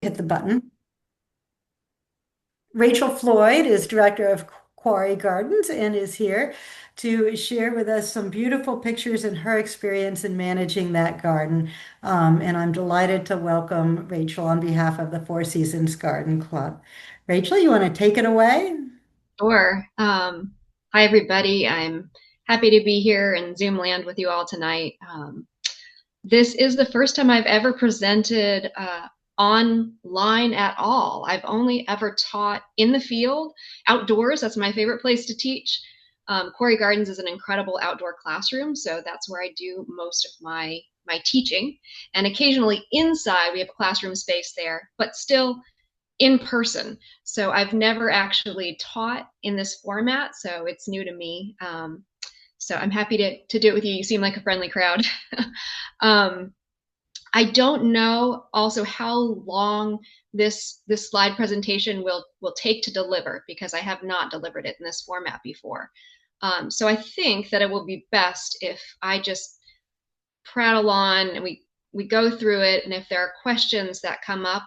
hit the button. Rachel Floyd is director of Quarry Gardens and is here to share with us some beautiful pictures and her experience in managing that garden. And I'm delighted to welcome Rachel on behalf of the Four Seasons Garden Club. Rachel, you want to take it away? Sure. Hi, everybody. I'm happy to be here in Zoom land with you all tonight. This is the first time I've ever presented online at all. I've only ever taught in the field, outdoors. That's my favorite place to teach. Quarry Gardens is an incredible outdoor classroom, so that's where I do most of my teaching. And occasionally inside, we have a classroom space there, but still in person. So I've never actually taught in this format, so it's new to me. So I'm happy to do it with you. You seem like a friendly crowd. um, I don't know also how long this slide presentation will take to deliver, because I have not delivered it in this format before. So I think that it will be best if I just prattle on and we go through it, and if there are questions that come up,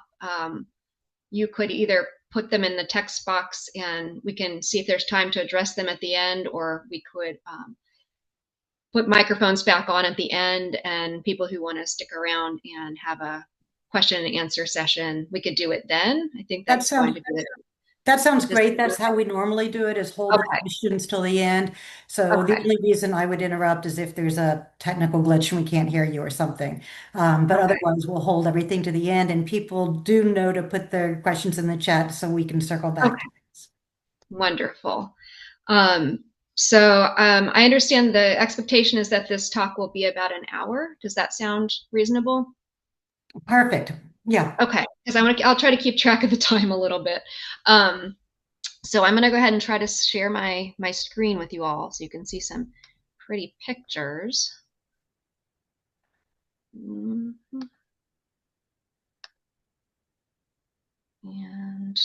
you could either put them in the text box and we can see if there's time to address them at the end, or we could put microphones back on at the end, and people who want to stick around and have a question and answer session, we could do it then. I think That that's going sounds to be it. that sounds Does great. That's how we normally do it, is hold the Okay, questions till the end. So the okay, only reason I would interrupt is if there's a technical glitch and we can't hear you or something. But okay. otherwise, we'll hold everything to the end, and people do know to put their questions in the chat so we can circle back to Okay, this. wonderful. Um, I understand the expectation is that this talk will be about an hour. Does that sound reasonable? Perfect. Yeah. Okay, because I'll try to keep track of the time a little bit. Um, so I'm gonna go ahead and try to share my screen with you all so you can see some pretty pictures. Mhm. And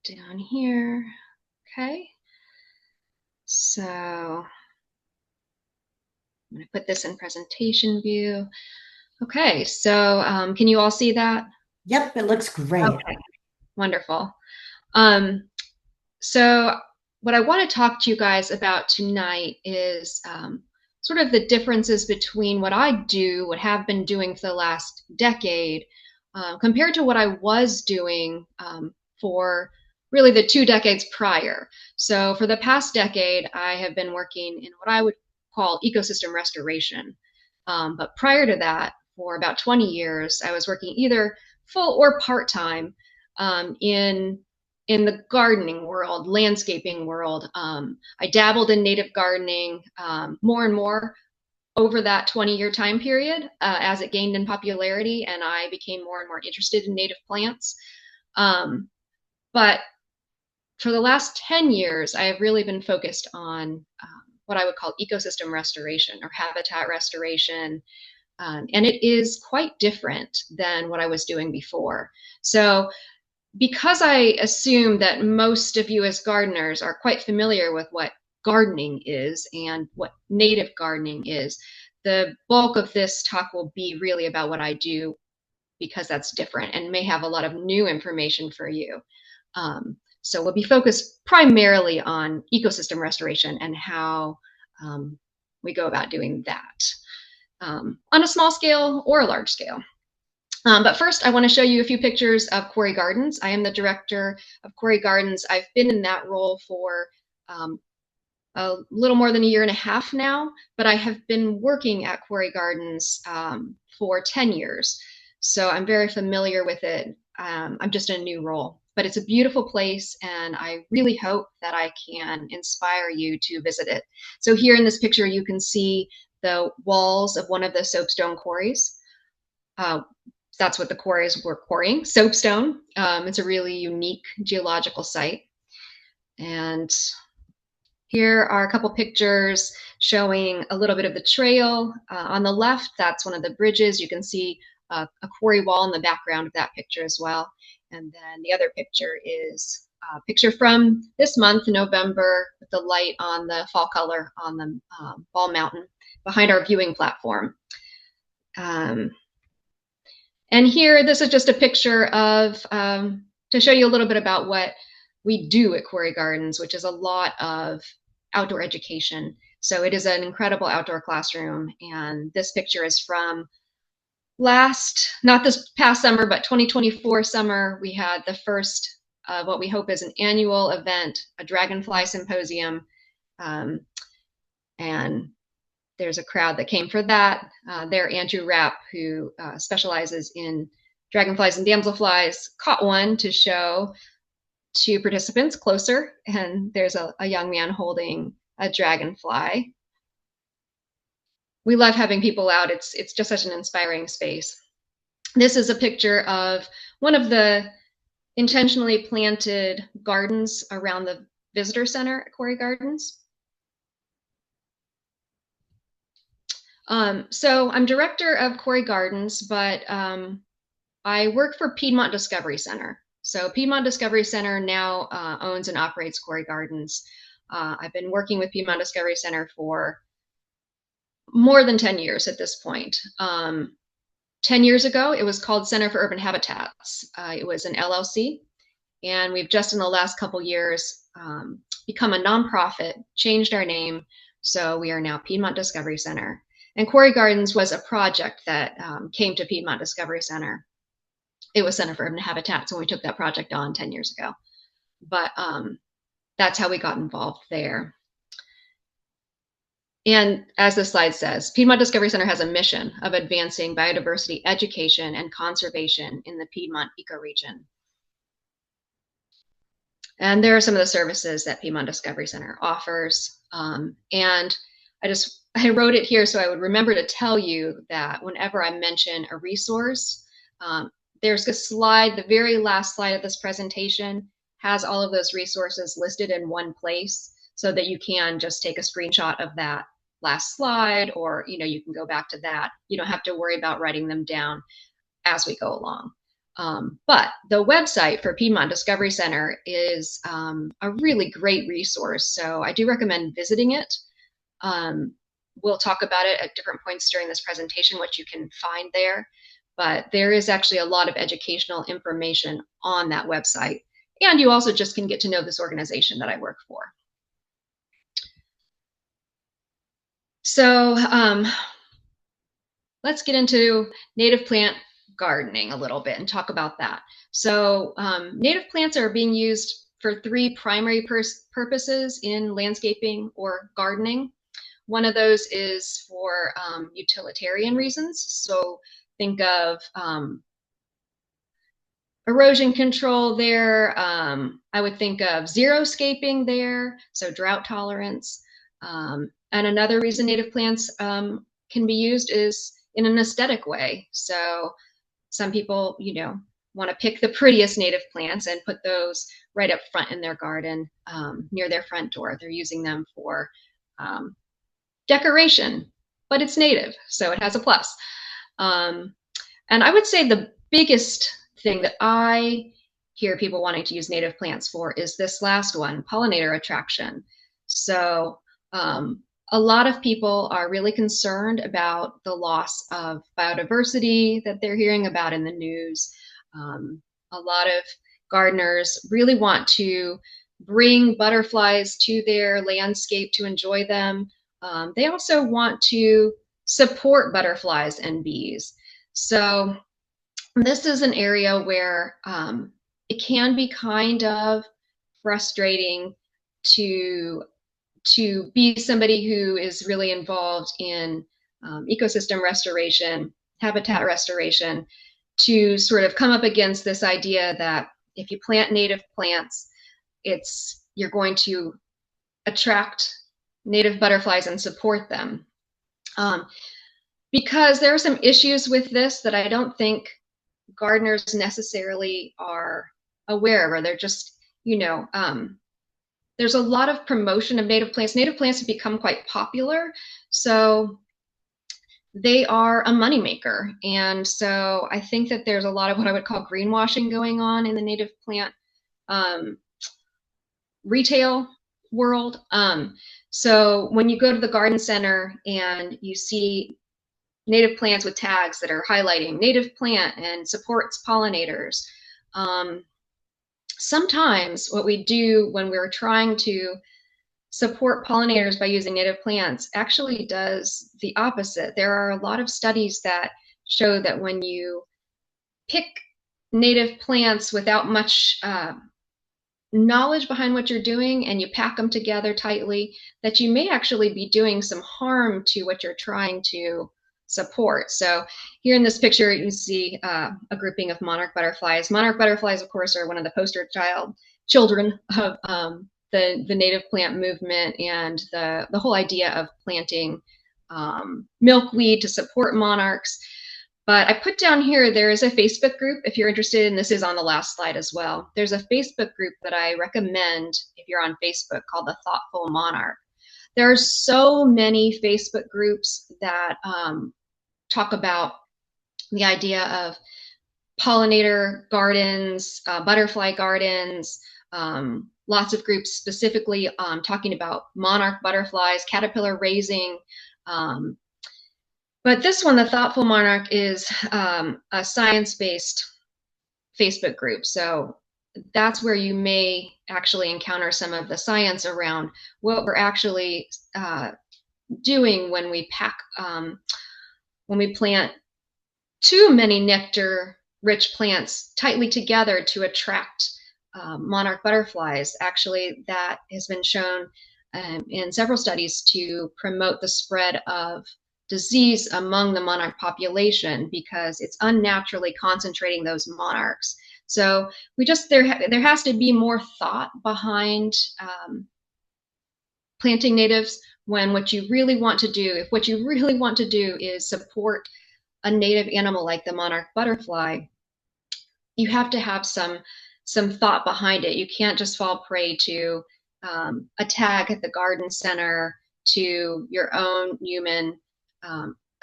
down here. Okay, so I'm gonna put this in presentation view. Okay, so can you all see that? Yep, it looks great. Okay, wonderful. Um, So, what I want to talk to you guys about tonight is sort of the differences between what I do, what have been doing for the last decade, compared to what I was doing for really the 2 decades prior. So, for the past decade, I have been working in what I would call ecosystem restoration. But prior to that, for about 20 years, I was working either full or part time in the gardening world, landscaping world. I dabbled in native gardening more and more over that 20-year time period as it gained in popularity, and I became more and more interested in native plants. But for the last 10 years, I have really been focused on what I would call ecosystem restoration or habitat restoration. And it is quite different than what I was doing before. So because I assume that most of you as gardeners are quite familiar with what gardening is and what native gardening is, the bulk of this talk will be really about what I do, because that's different and may have a lot of new information for you. So we'll be focused primarily on ecosystem restoration and how we go about doing that on a small scale or a large scale. But first, I want to show you a few pictures of Quarry Gardens. I am the director of Quarry Gardens. I've been in that role for um, a little more than a year and a half now, but I have been working at Quarry Gardens for 10 years. So I'm very familiar with it. I'm just in a new role, but it's a beautiful place, and I really hope that I can inspire you to visit it. So here in this picture, you can see the walls of one of the soapstone quarries. Uh, that's what the quarries were quarrying, soapstone. It's a really unique geological site. And here are a couple pictures showing a little bit of the trail. On the left, that's one of the bridges. You can see a quarry wall in the background of that picture as well. And then the other picture is a picture from this month, November, with the light on the fall color on the Ball Mountain behind our viewing platform. Um, And here, this is just a picture of, to show you a little bit about what we do at Quarry Gardens, which is a lot of outdoor education. So it is an incredible outdoor classroom. And this picture is from not this past summer, but 2024 summer. We had the first of what we hope is an annual event, a dragonfly symposium. Um, and there's a crowd that came for that. There, Andrew Rapp, who specializes in dragonflies and damselflies, caught one to show to participants closer. And there's a young man holding a dragonfly. We love having people out. It's just such an inspiring space. This is a picture of one of the intentionally planted gardens around the visitor center at Quarry Gardens. So I'm director of Quarry Gardens, but I work for Piedmont Discovery Center. So Piedmont Discovery Center now owns and operates Quarry Gardens. I've been working with Piedmont Discovery Center for more than 10 years at this point. 10 years ago, it was called Center for Urban Habitats. It was an LLC, and we've just in the last couple years become a nonprofit, changed our name, so we are now Piedmont Discovery Center. And Quarry Gardens was a project that came to Piedmont Discovery Center. It was Center for Urban Habitats when we took that project on 10 years ago. But that's how we got involved there. And as the slide says, Piedmont Discovery Center has a mission of advancing biodiversity education and conservation in the Piedmont ecoregion. And there are some of the services that Piedmont Discovery Center offers. And I wrote it here so I would remember to tell you that whenever I mention a resource, there's a slide, the very last slide of this presentation has all of those resources listed in one place so that you can just take a screenshot of that last slide, or you can go back to that. You don't have to worry about writing them down as we go along. But the website for Piedmont Discovery Center is a really great resource. So I do recommend visiting it. We'll talk about it at different points during this presentation, what you can find there. But there is actually a lot of educational information on that website. And you also just can get to know this organization that I work for. So let's get into native plant gardening a little bit and talk about that. So native plants are being used for three primary purposes in landscaping or gardening. One of those is for utilitarian reasons. So think of erosion control there. I would think of xeriscaping there, so drought tolerance. And another reason native plants can be used is in an aesthetic way. So some people, want to pick the prettiest native plants and put those right up front in their garden near their front door. They're using them for decoration, but it's native, so it has a plus. And I would say the biggest thing that I hear people wanting to use native plants for is this last one, pollinator attraction. So a lot of people are really concerned about the loss of biodiversity that they're hearing about in the news. A lot of gardeners really want to bring butterflies to their landscape to enjoy them. They also want to support butterflies and bees. So this is an area where it can be kind of frustrating to be somebody who is really involved in ecosystem restoration, habitat restoration, to sort of come up against this idea that if you plant native plants, you're going to attract native butterflies and support them. Because there are some issues with this that I don't think gardeners necessarily are aware of, or they're just, there's a lot of promotion of native plants. Native plants have become quite popular, so they are a moneymaker. And so I think that there's a lot of what I would call greenwashing going on in the native plant retail world. So when you go to the garden center and you see native plants with tags that are highlighting native plant and supports pollinators. Um, Sometimes what we do when we're trying to support pollinators by using native plants actually does the opposite. There are a lot of studies that show that when you pick native plants without much knowledge behind what you're doing and you pack them together tightly, that you may actually be doing some harm to what you're trying to support. So here in this picture, you see a grouping of monarch butterflies. Monarch butterflies, of course, are one of the poster children of the native plant movement and the whole idea of planting milkweed to support monarchs. But I put down here, there is a Facebook group if you're interested, and this is on the last slide as well. There's a Facebook group that I recommend if you're on Facebook called the Thoughtful Monarch. There are so many Facebook groups that talk about the idea of pollinator gardens, butterfly gardens, lots of groups specifically talking about monarch butterflies, caterpillar raising. But this one, the Thoughtful Monarch, is a science-based Facebook group. So that's where you may actually encounter some of the science around what we're actually doing when we when we plant too many nectar-rich plants tightly together to attract monarch butterflies. Actually, that has been shown in several studies to promote the spread of disease among the monarch population because it's unnaturally concentrating those monarchs. So there has to be more thought behind planting natives when what you really want to do, if what you really want to do is support a native animal like the monarch butterfly, you have to have some thought behind it. You can't just fall prey to a tag at the garden center, to your own human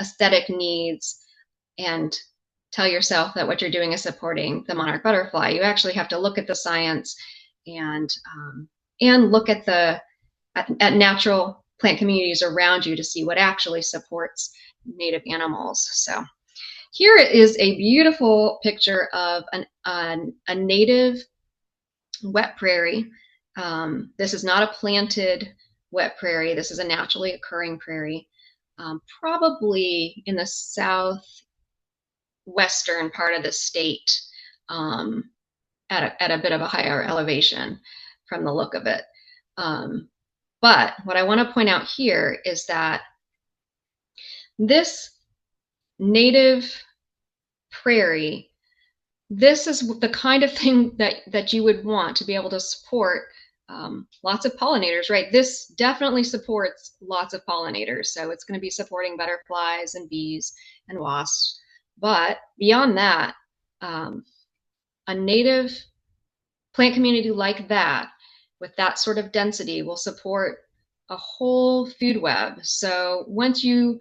aesthetic needs, and tell yourself that what you're doing is supporting the monarch butterfly. You actually have to look at the science and look at at natural plant communities around you to see what actually supports native animals. So here is a beautiful picture of a native wet prairie. This is not a planted wet prairie. This is a naturally occurring prairie, probably in the southwestern part of the state, at a bit of a higher elevation from the look of it. But what I want to point out here is that this native prairie, this is the kind of thing that you would want to be able to support lots of pollinators, right? This definitely supports lots of pollinators. So it's going to be supporting butterflies and bees and wasps. But beyond that, a native plant community like that, with that sort of density, will support a whole food web. So once you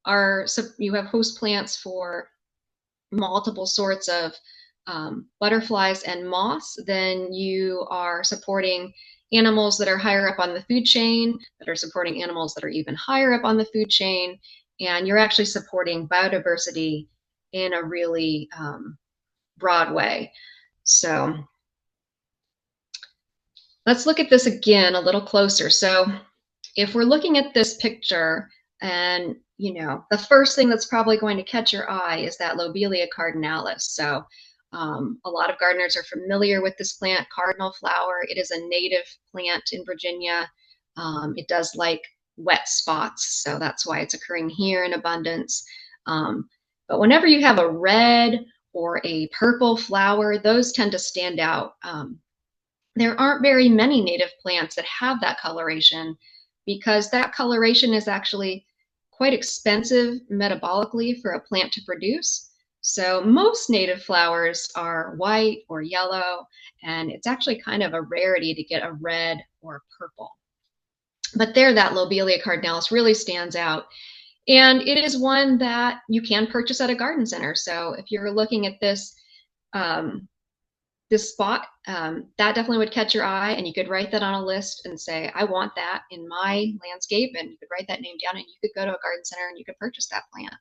have host plants for multiple sorts of butterflies and moths, then you are supporting animals that are higher up on the food chain, that are supporting animals that are even higher up on the food chain, and you're actually supporting biodiversity in a really broad way. So let's look at this again a little closer. So if we're looking at this picture, and the first thing that's probably going to catch your eye is that Lobelia cardinalis. So a lot of gardeners are familiar with this plant, cardinal flower. It is a native plant in Virginia. It does like wet spots, so that's why it's occurring here in abundance. But whenever you have a red or a purple flower, those tend to stand out. There aren't very many native plants that have that coloration, because that coloration is actually quite expensive metabolically for a plant to produce. So most native flowers are white or yellow, and it's actually kind of a rarity to get a red or purple. But there, that Lobelia cardinalis really stands out. And it is one that you can purchase at a garden center. So if you're looking at this spot, that definitely would catch your eye, and you could write that on a list and say, I want that in my landscape, and you could write that name down, and you could go to a garden center and you could purchase that plant.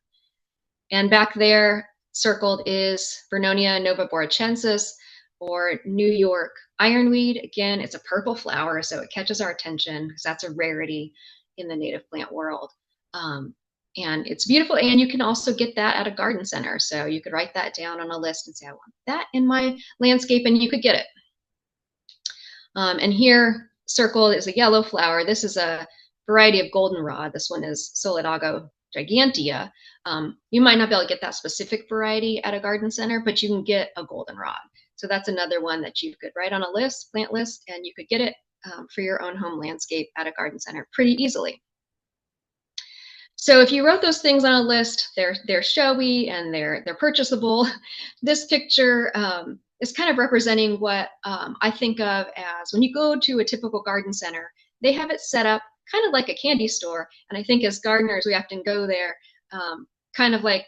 And back there circled is Vernonia novaborichensis, or New York ironweed. Again, it's a purple flower, so it catches our attention because that's a rarity in the native plant world. And it's beautiful, and you can also get that at a garden center. So you could write that down on a list and say, I want that in my landscape, and you could get it. And here circled is a yellow flower. This is a variety of goldenrod. This one is Solidago gigantea. You might not be able to get that specific variety at a garden center, but you can get a goldenrod. So that's another one that you could write on a list, plant list, and you could get it for your own home landscape at a garden center pretty easily. So if you wrote those things on a list, they're showy and they're purchasable. This picture is kind of representing what I think of as when you go to a typical garden center, they have it set up kind of like a candy store. And I think as gardeners, we often go there kind of like,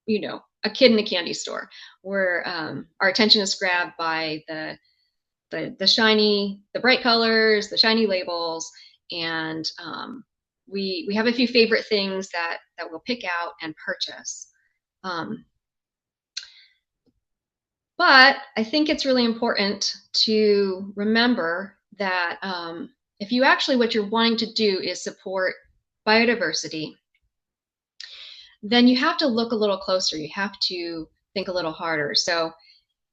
you know, a kid in a candy store, where our attention is grabbed by the shiny, the bright colors, the shiny labels, and we have a few favorite things that we'll pick out and purchase. But I think it's really important to remember that if you actually, what you're wanting to do is support biodiversity, then you have to look a little closer. You have to think a little harder. So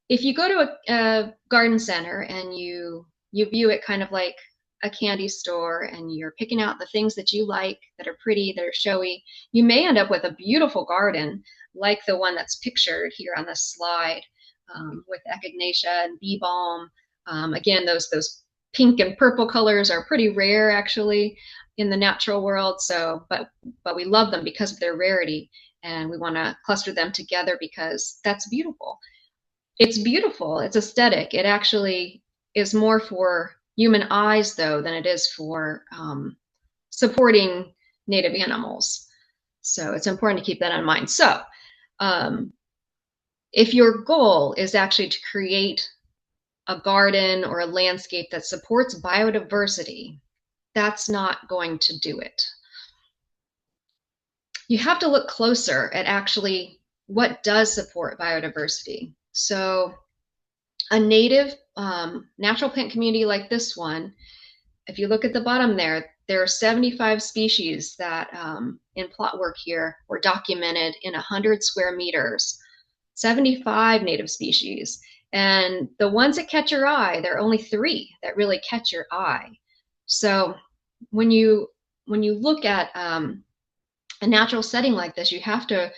if you go to a garden center and you view it kind of like a candy store, and you're picking out the things that you like, that are pretty, that are showy, you may end up with a beautiful garden like the one that's pictured here on this slide, with echinacea and bee balm. Again, those pink and purple colors are pretty rare actually in the natural world. So, but we love them because of their rarity, and we want to cluster them together because that's beautiful. It's beautiful. It's aesthetic. It actually is more for human eyes, though, than it is for supporting native animals. So it's important to keep that in mind. So if your goal is actually to create a garden or a landscape that supports biodiversity, that's not going to do it. You have to look closer at actually what does support biodiversity. So a native natural plant community like this one, if you look at the bottom there are 75 species that in plot work here were documented in 100 square meters, 75 native species. And the ones that catch your eye, there are only 3 that really catch your eye. So when you look at a natural setting like this, you have to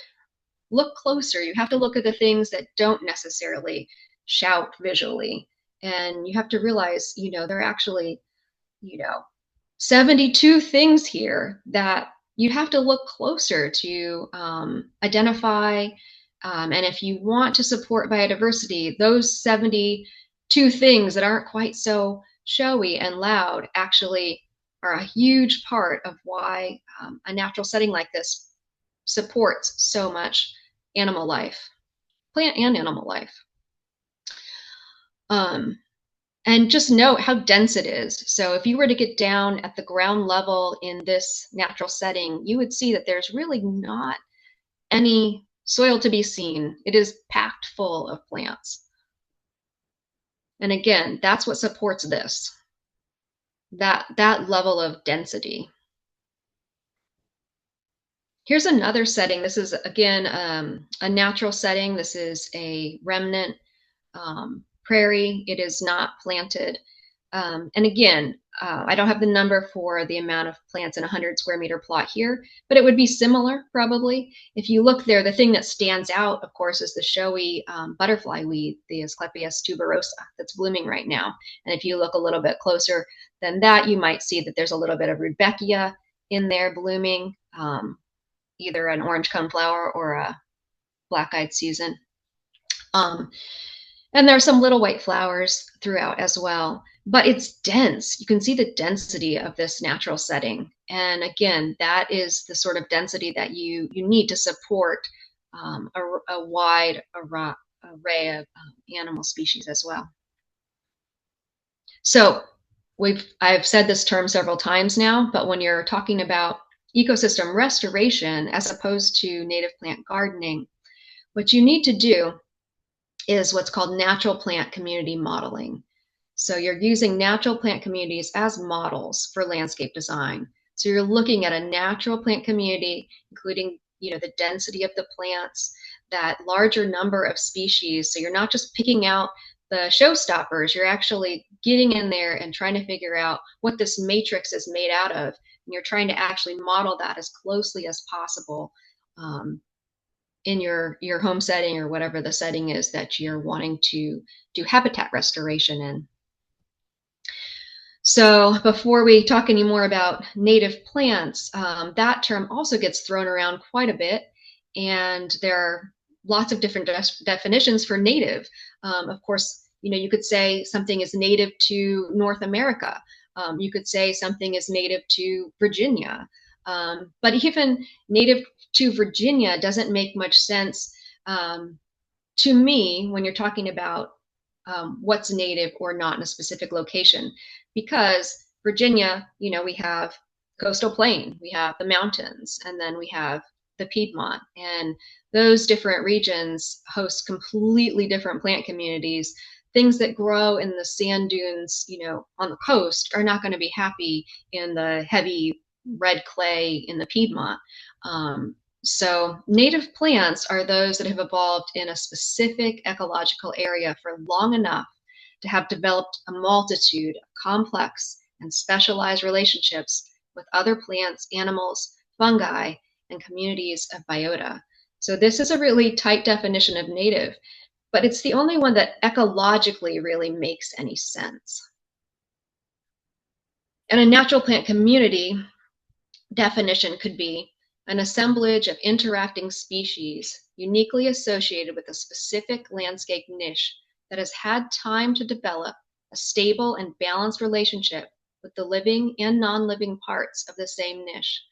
look closer. You have to look at the things that don't necessarily shout visually. And you have to realize, you know, there are actually, you know, 72 things here that you have to look closer to identify. And if you want to support biodiversity, those 72 things that aren't quite so showy and loud actually are a huge part of why a natural setting like this supports so much animal life, plant and animal life. And just note how dense it is. So if you were to get down at the ground level in this natural setting, you would see that there's really not any soil to be seen. It is packed full of plants. And again, that's what supports this, that level of density. Here's another setting. This is, again, a natural setting. This is a remnant prairie. It is not planted. And again, I don't have the number for the amount of plants in a 100 square meter plot here, but it would be similar probably. If you look there, the thing that stands out, of course, is the showy butterfly weed, the Asclepias tuberosa, that's blooming right now. And if you look a little bit closer than that, you might see that there's a little bit of Rudbeckia in there blooming, either an orange coneflower or a black-eyed Susan. And there are some little white flowers throughout as well, but it's dense. You can see the density of this natural setting. And again, that is the sort of density that you need to support a wide array of animal species as well. So I've said this term several times now, but when you're talking about ecosystem restoration as opposed to native plant gardening, what you need to do is what's called natural plant community modeling. So you're using natural plant communities as models for landscape design. So you're looking at a natural plant community, including, the density of the plants, that larger number of species. So you're not just picking out the showstoppers, you're actually getting in there and trying to figure out what this matrix is made out of. And you're trying to actually model that as closely as possible in your home setting or whatever the setting is that you're wanting to do habitat restoration in. So before we talk any more about native plants, that term also gets thrown around quite a bit, and there are lots of different definitions for native. Of course, you could say something is native to North America. You could say something is native to Virginia. But even native to Virginia doesn't make much sense to me when you're talking about what's native or not in a specific location. Because Virginia, we have coastal plain, we have the mountains, and then we have the Piedmont. And those different regions host completely different plant communities. Things that grow in the sand dunes, on the coast are not going to be happy in the heavy red clay in the Piedmont. So native plants are those that have evolved in a specific ecological area for long enough to have developed a multitude of complex and specialized relationships with other plants, animals, fungi, and communities of biota. So this is a really tight definition of native, but it's the only one that ecologically really makes any sense. And a natural plant community definition could be an assemblage of interacting species uniquely associated with a specific landscape niche that has had time to develop a stable and balanced relationship with the living and non-living parts of the same niche,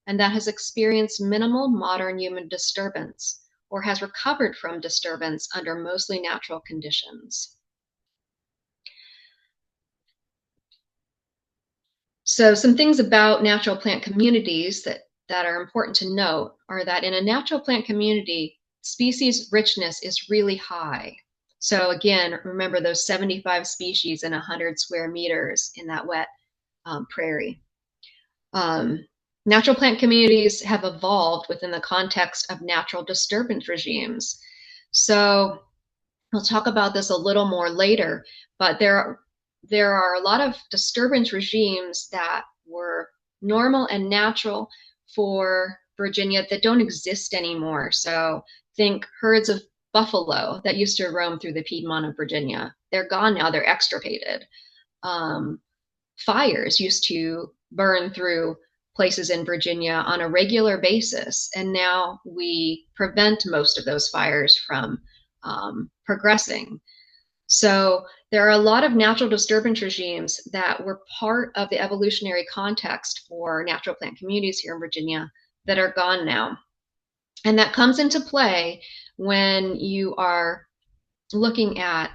and that has experienced minimal modern human disturbance or has recovered from disturbance under mostly natural conditions. So some things about natural plant communities that are important to note are that in a natural plant community, species richness is really high. So again, remember those 75 species in 100 square meters in that wet prairie. Natural plant communities have evolved within the context of natural disturbance regimes. So we'll talk about this a little more later, but there are a lot of disturbance regimes that were normal and natural for Virginia that don't exist anymore. So think herds of buffalo that used to roam through the Piedmont of Virginia. They're gone now, they're extirpated. Fires used to burn through places in Virginia on a regular basis, and now we prevent most of those fires from progressing. So there are a lot of natural disturbance regimes that were part of the evolutionary context for natural plant communities here in Virginia that are gone now. And that comes into play when you are looking at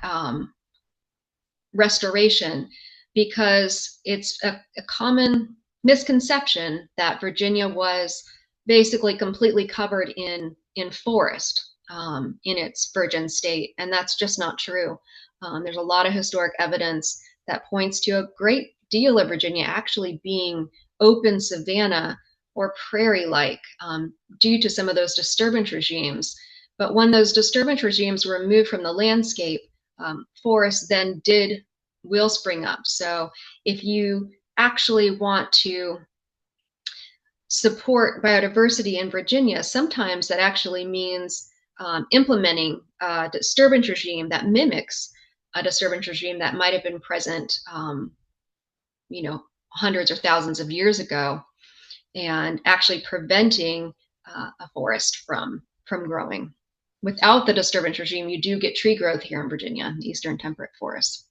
restoration, because it's a common misconception that Virginia was basically completely covered in forest in its virgin state, and that's just not true. There's a lot of historic evidence that points to a great deal of Virginia actually being open savanna or prairie-like due to some of those disturbance regimes. But when those disturbance regimes were removed from the landscape, forests then will spring up. So if you actually want to support biodiversity in Virginia, sometimes that actually means implementing a disturbance regime that mimics a disturbance regime that might have been present, hundreds or thousands of years ago, and actually preventing a forest from growing. Without the disturbance regime, you do get tree growth here in Virginia, in the eastern temperate forests.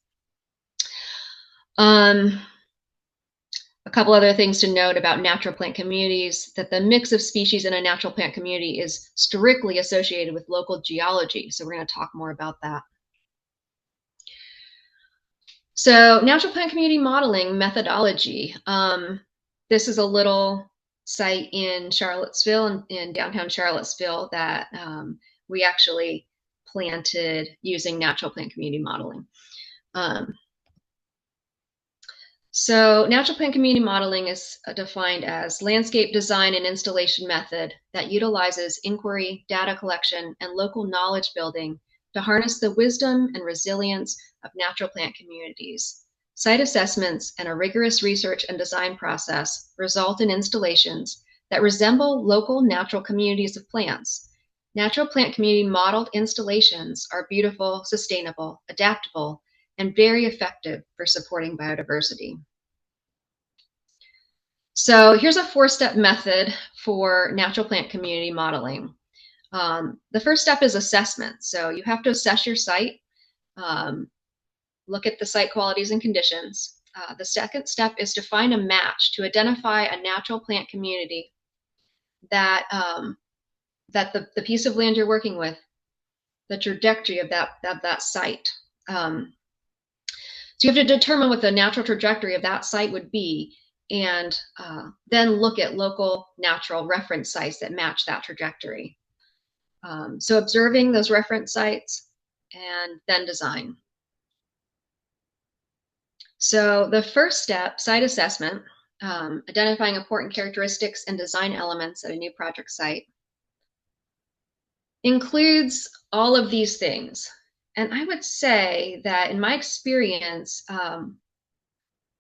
A couple other things to note about natural plant communities, that the mix of species in a natural plant community is strictly associated with local geology. So we're going to talk more about that. So natural plant community modeling methodology. This is a little site in Charlottesville, in downtown Charlottesville, that we actually planted using natural plant community modeling. Um, so natural plant community modeling is defined as landscape design and installation method that utilizes inquiry, data collection, and local knowledge building to harness the wisdom and resilience of natural plant communities. Site assessments and a rigorous research and design process result in installations that resemble local natural communities of plants. Natural plant community modeled installations are beautiful, sustainable, adaptable, and very effective for supporting biodiversity. So here's a 4-step method for natural plant community modeling. The first step is assessment. So you have to assess your site, look at the site qualities and conditions. The second step is to find a match, to identify a natural plant community that, that the piece of land you're working with, the trajectory of that site. So you have to determine what the natural trajectory of that site would be, and then look at local natural reference sites that match that trajectory. So observing those reference sites and then design. So the first step, site assessment, identifying important characteristics and design elements at a new project site, includes all of these things. And I would say that in my experience,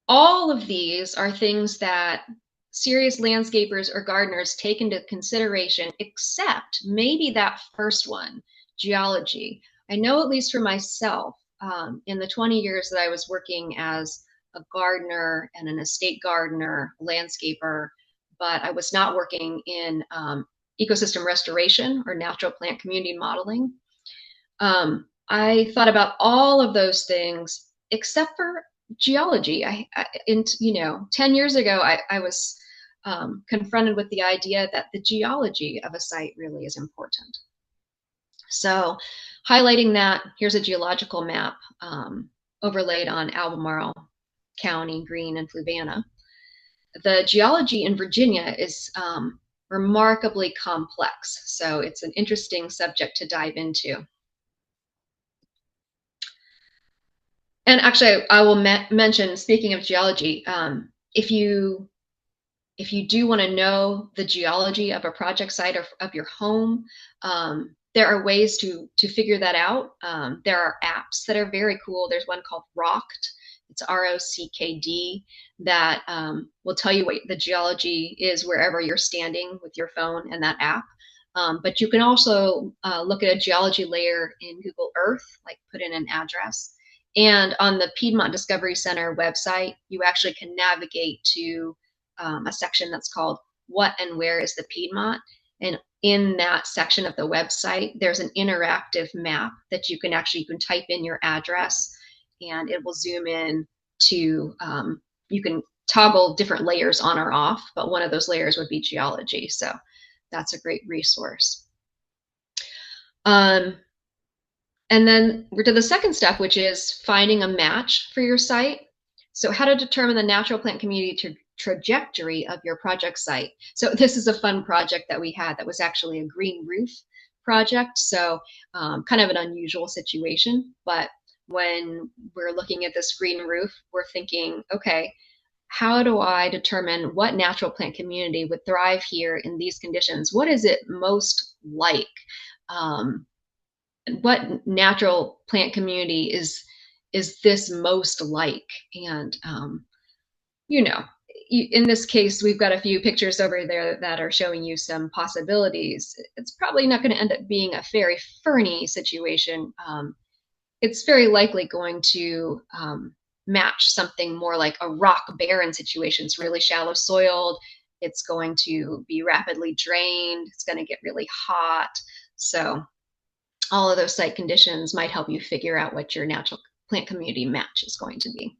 all of these are things that serious landscapers or gardeners take into consideration, except maybe that first one, geology. I know, at least for myself, in the 20 years that I was working as a gardener and an estate gardener, landscaper, but I was not working in ecosystem restoration or natural plant community modeling. I thought about all of those things except for geology. 10 years ago, I was confronted with the idea that the geology of a site really is important. So highlighting that, here's a geological map overlaid on Albemarle County, Greene, and Fluvanna. The geology in Virginia is remarkably complex, so it's an interesting subject to dive into. And actually, I will mention, speaking of geology, if you do want to know the geology of a project site or of your home, there are ways to figure that out. There are apps that are very cool. There's one called Rocked. It's ROCKD, that will tell you what the geology is wherever you're standing with your phone and that app. But you can also look at a geology layer in Google Earth, like put in an address. And on the Piedmont Discovery Center website, you actually can navigate to a section that's called What and Where is the Piedmont? And in that section of the website, there's an interactive map that you can type in your address, and it will zoom in to, you can toggle different layers on or off, but one of those layers would be geology. So that's a great resource. And then we're to the second step, which is finding a match for your site. So how to determine the natural plant community trajectory of your project site. So this is a fun project that we had that was actually a green roof project. So kind of an unusual situation, but when we're looking at this green roof, we're thinking, okay, how do I determine what natural plant community would thrive here in these conditions? What is it most like? What natural plant community is this most like? And in this case, we've got a few pictures over there that are showing you some possibilities. It's probably not going to end up being a very ferny situation. It's very likely going to match something more like a rock barren situation. It's really shallow soiled. It's going to be rapidly drained. It's going to get really hot. So all of those site conditions might help you figure out what your natural plant community match is going to be.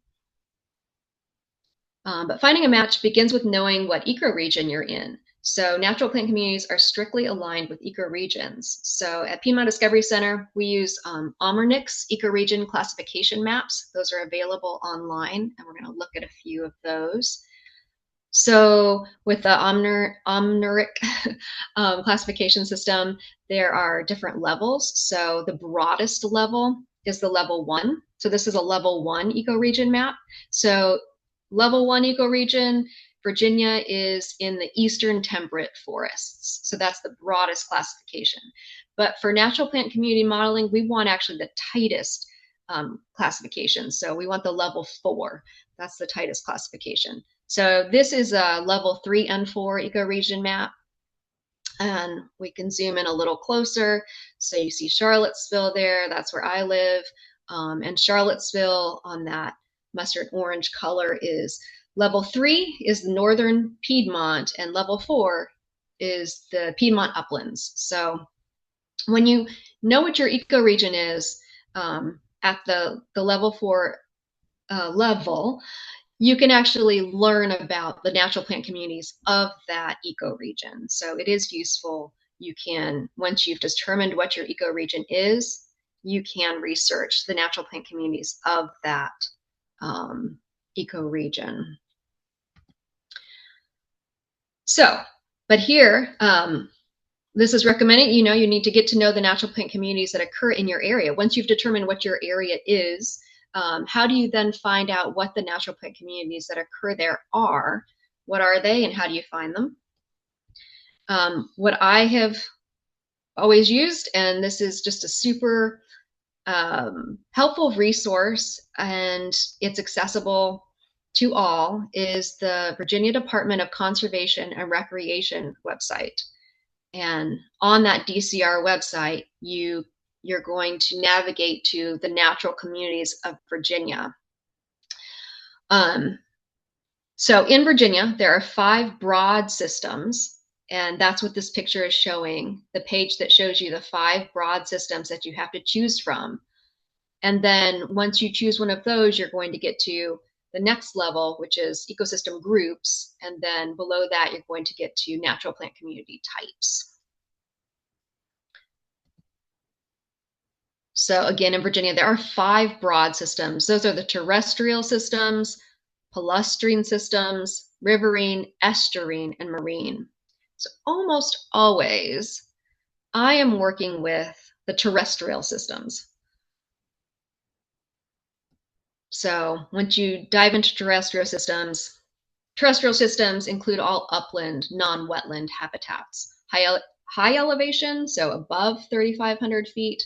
But finding a match begins with knowing what ecoregion you're in. So natural plant communities are strictly aligned with ecoregions. So at Piedmont Discovery Center, we use Almernick's ecoregion classification maps. Those are available online, and we're going to look at a few of those. So with the Omneric classification system, there are different levels. So the broadest level is the level 1. So this is a level 1 ecoregion map. So level 1 ecoregion, Virginia is in the eastern temperate forests. So that's the broadest classification. But for natural plant community modeling, we want actually the tightest classification. So we want the level 4. That's the tightest classification. So this is a level 3 and 4 ecoregion map. And we can zoom in a little closer. So you see Charlottesville there, that's where I live. And Charlottesville on that mustard orange color is level 3 is the northern Piedmont, and level 4 is the Piedmont uplands. So when you know what your ecoregion is at the level 4 level, you can actually learn about the natural plant communities of that ecoregion. So it is useful. You can, once you've determined what your ecoregion is, you can research the natural plant communities of that ecoregion. So, but here, this is recommended, you need to get to know the natural plant communities that occur in your area. Once you've determined what your area is, how do you then find out what the natural plant communities that occur there are? What are they and how do you find them? What I have always used, and this is just a super helpful resource and it's accessible to all, is the Virginia Department of Conservation and Recreation website. And on that DCR website, you're going to navigate to the natural communities of Virginia. So in Virginia, there are 5 broad systems, and that's what this picture is showing, the page that shows you the 5 broad systems that you have to choose from. And then once you choose one of those, you're going to get to the next level, which is ecosystem groups. And then below that, you're going to get to natural plant community types. So again, in Virginia, there are 5 broad systems. Those are the terrestrial systems, palustrine systems, riverine, estuarine, and marine. So almost always, I am working with the terrestrial systems. So once you dive into terrestrial systems include all upland, non-wetland habitats, high elevation, so above 3,500 feet,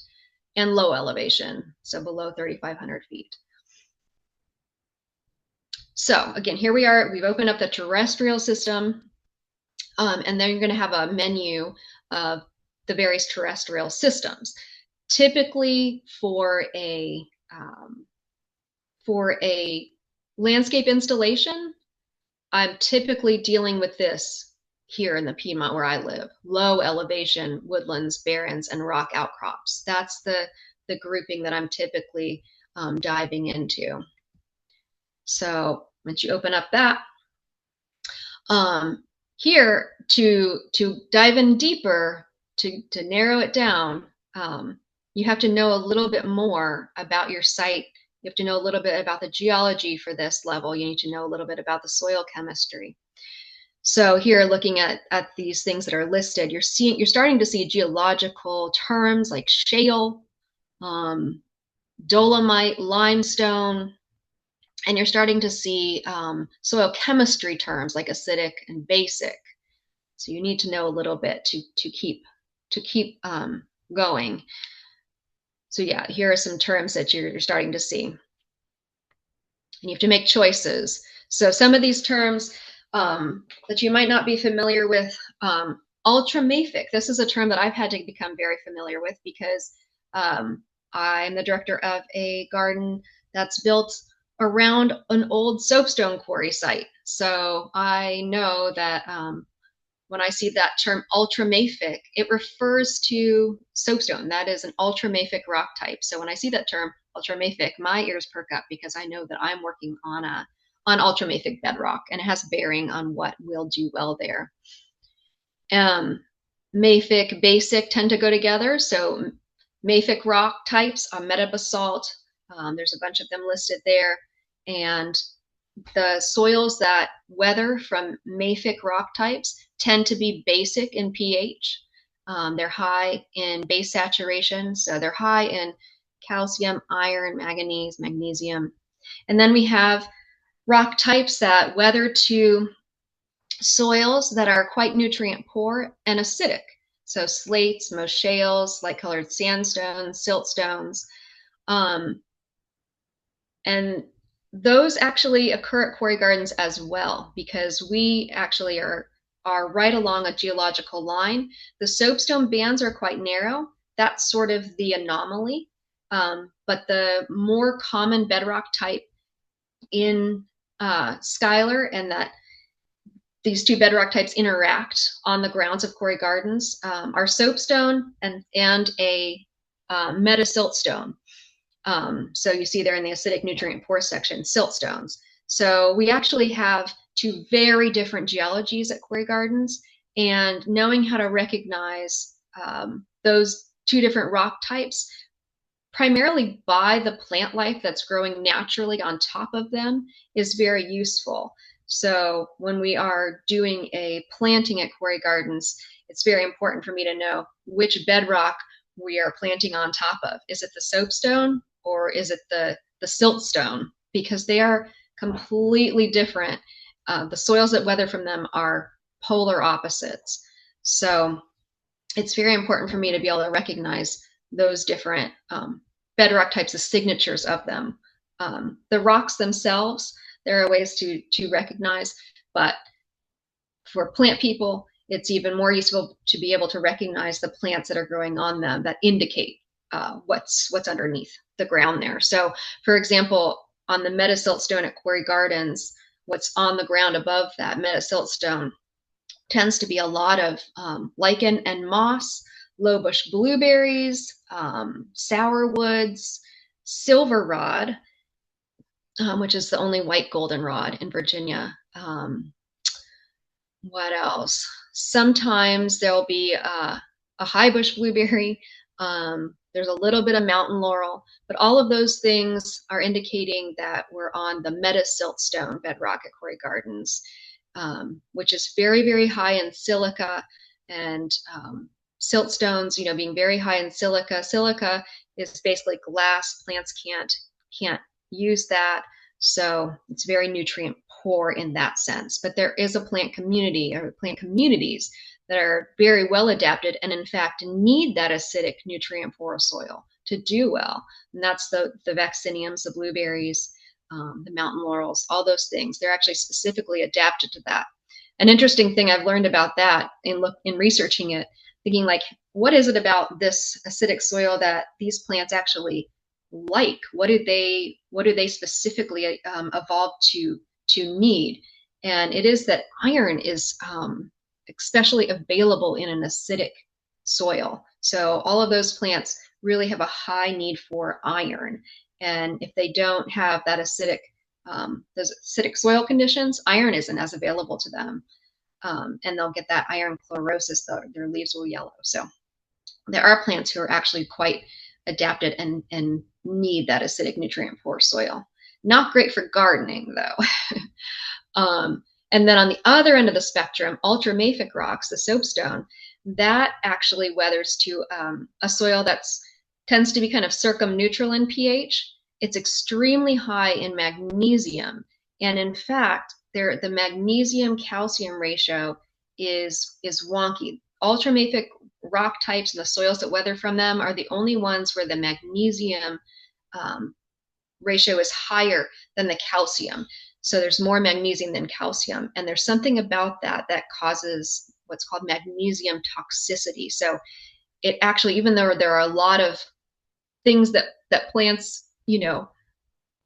and low elevation, so below 3,500 feet. So again, here we are, we've opened up the terrestrial system, and then you're going to have a menu of the various terrestrial systems. Typically for a landscape installation, I'm typically dealing with this here in the Piedmont where I live: low elevation, woodlands, barrens, and rock outcrops. That's the grouping that I'm typically diving into. So once you open up that, here to dive in deeper, to narrow it down, you have to know a little bit more about your site. You have to know a little bit about the geology for this level. You need to know a little bit about the soil chemistry. So here, looking at these things that are listed, you're starting to see geological terms like shale, dolomite, limestone, and you're starting to see soil chemistry terms like acidic and basic. So you need to know a little bit to keep going. So yeah, here are some terms that you're starting to see. And you have to make choices. So some of these terms that you might not be familiar with, ultramafic. This is a term that I've had to become very familiar with because I'm the director of a garden that's built around an old soapstone quarry site. So I know that when I see that term ultramafic, it refers to soapstone. That is an ultramafic rock type. So when I see that term ultramafic, my ears perk up because I know that I'm working on ultramafic bedrock, and it has bearing on what will do well there. Mafic, basic tend to go together. So mafic rock types are metabasalt. There's a bunch of them listed there. And the soils that weather from mafic rock types tend to be basic in pH. They're high in base saturation, so they're high in calcium, iron, manganese, magnesium. And then we have rock types that weather to soils that are quite nutrient poor and acidic. So slates, most shales, light colored sandstones, siltstones. Um, and those actually occur at quarry gardens as well, because we actually are right along a geological line. The soapstone bands are quite narrow. That's sort of the anomaly. But the more common bedrock type in Schuyler, and that these two bedrock types interact on the grounds of quarry gardens, are soapstone and a metasiltstone. So you see there in the acidic nutrient poor section, siltstones. So we actually have two very different geologies at quarry gardens, and knowing how to recognize those two different rock types, primarily by the plant life that's growing naturally on top of them, is very useful. So when we are doing a planting at quarry gardens, it's very important for me to know which bedrock we are planting on top of. Is it the soapstone or is it the siltstone? Because they are completely different. The soils that weather from them are polar opposites. So it's very important for me to be able to recognize those different bedrock types, of signatures of them. The rocks themselves, there are ways to recognize, but for plant people, it's even more useful to be able to recognize the plants that are growing on them that indicate what's underneath the ground there. So, for example, on the metasiltstone at Quarry Gardens, what's on the ground above that metasiltstone tends to be a lot of lichen and moss, low bush blueberries, sourwoods, silverrod, which is the only white goldenrod in Virginia. What else? Sometimes there'll be a high bush blueberry. There's a little bit of mountain laurel, but all of those things are indicating that we're on the metasiltstone bedrock at Quarry Gardens, which is very, very high in silica, and siltstones, being very high in silica. Silica is basically glass. Plants can't use that, so it's very nutrient poor in that sense. But there is a plant community, or plant communities, that are very well adapted and in fact need that acidic nutrient poor soil to do well. And that's the vacciniums, the blueberries, the mountain laurels, all those things. They're actually specifically adapted to that. An interesting thing I've learned about that in researching it, thinking like, what is it about this acidic soil that these plants actually like? What do they specifically evolve to need? And it is that iron is especially available in an acidic soil. So all of those plants really have a high need for iron. And if they don't have that those acidic soil conditions, iron isn't as available to them. And they'll get that iron chlorosis, though their leaves will yellow. So there are plants who are actually quite adapted and need that acidic nutrient poor soil. Not great for gardening, though. And then on the other end of the spectrum, ultramafic rocks, the soapstone, that actually weathers to a soil that tends to be kind of circumneutral in pH. It's extremely high in magnesium. And in fact, the magnesium calcium ratio is wonky. Ultramafic rock types and the soils that weather from them are the only ones where the magnesium ratio is higher than the calcium. So there's more magnesium than calcium. And there's something about that causes what's called magnesium toxicity. So it actually, even though there are a lot of things that plants,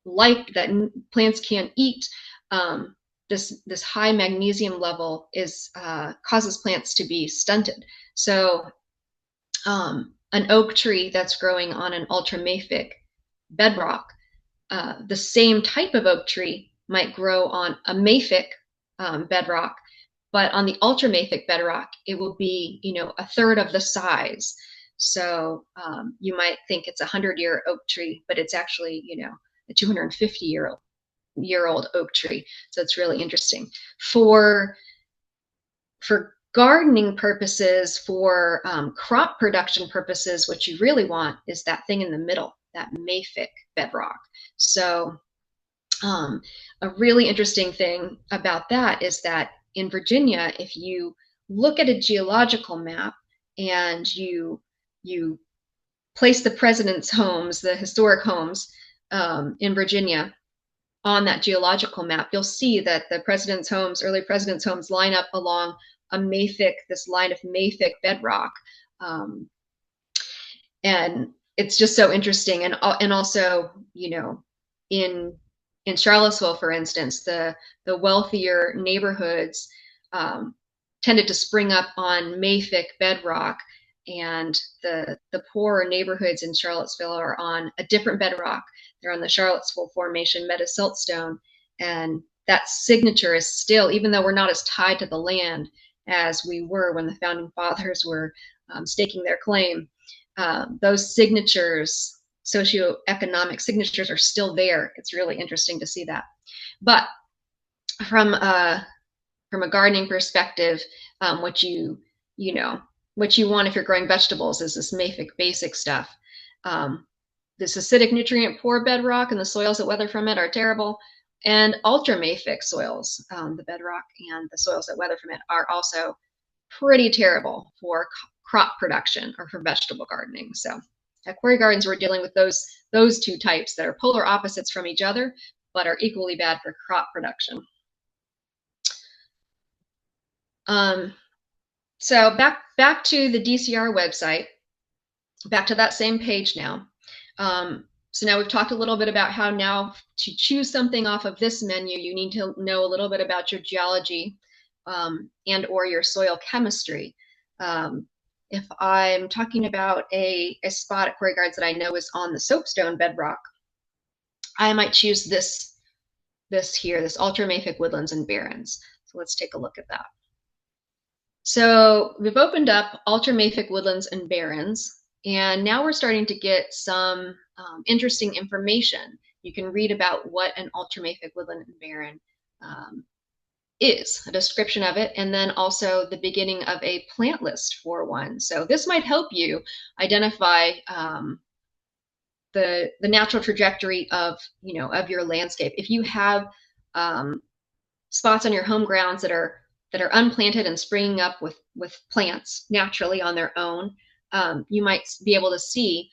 like, that plants can eat, this high magnesium level causes plants to be stunted. So an oak tree that's growing on an ultramafic bedrock, the same type of oak tree might grow on a mafic bedrock, but on the ultramafic bedrock, it will be, a third of the size. So you might think it's a 100-year oak tree, but it's actually, a 250-year year old oak tree. So it's really interesting. For gardening purposes, for crop production purposes, what you really want is that thing in the middle, that mafic bedrock. So a really interesting thing about that is that in Virginia, if you look at a geological map and you place the president's homes, the historic homes in Virginia on that geological map, you'll see that the president's homes, early president's homes, line up along this line of mafic bedrock. And it's just so interesting. And also, in Charlottesville, for instance, the wealthier neighborhoods tended to spring up on mafic bedrock, and the poorer neighborhoods in Charlottesville are on a different bedrock. They're on the Charlottesville Formation metasiltstone, and that signature is still, even though we're not as tied to the land as we were when the founding fathers were staking their claim, those signatures, socioeconomic signatures, are still there. It's really interesting to see that. But from a gardening perspective, what you want if you're growing vegetables is this mafic basic stuff. This acidic, nutrient poor bedrock and the soils that weather from it are terrible. And ultramafic soils, the bedrock and the soils that weather from it, are also pretty terrible for crop production or for vegetable gardening. So at Quarry Gardens, we're dealing with those two types that are polar opposites from each other, but are equally bad for crop production. So back to the DCR website, back to that same page now. So now we've talked a little bit about how now to choose something off of this menu, you need to know a little bit about your geology and or your soil chemistry. If I'm talking about a spot at Quarry Gardens that I know is on the soapstone bedrock, I might choose this here, this ultramafic woodlands and barrens. So let's take a look at that. So we've opened up ultramafic woodlands and barrens, and now we're starting to get some interesting information. You can read about what an ultramafic woodland and barren is, a description of it, and then also the beginning of a plant list for one. So this might help you identify the natural trajectory of your landscape. If you have spots on your home grounds that are unplanted and springing up with plants naturally on their own, you might be able to see,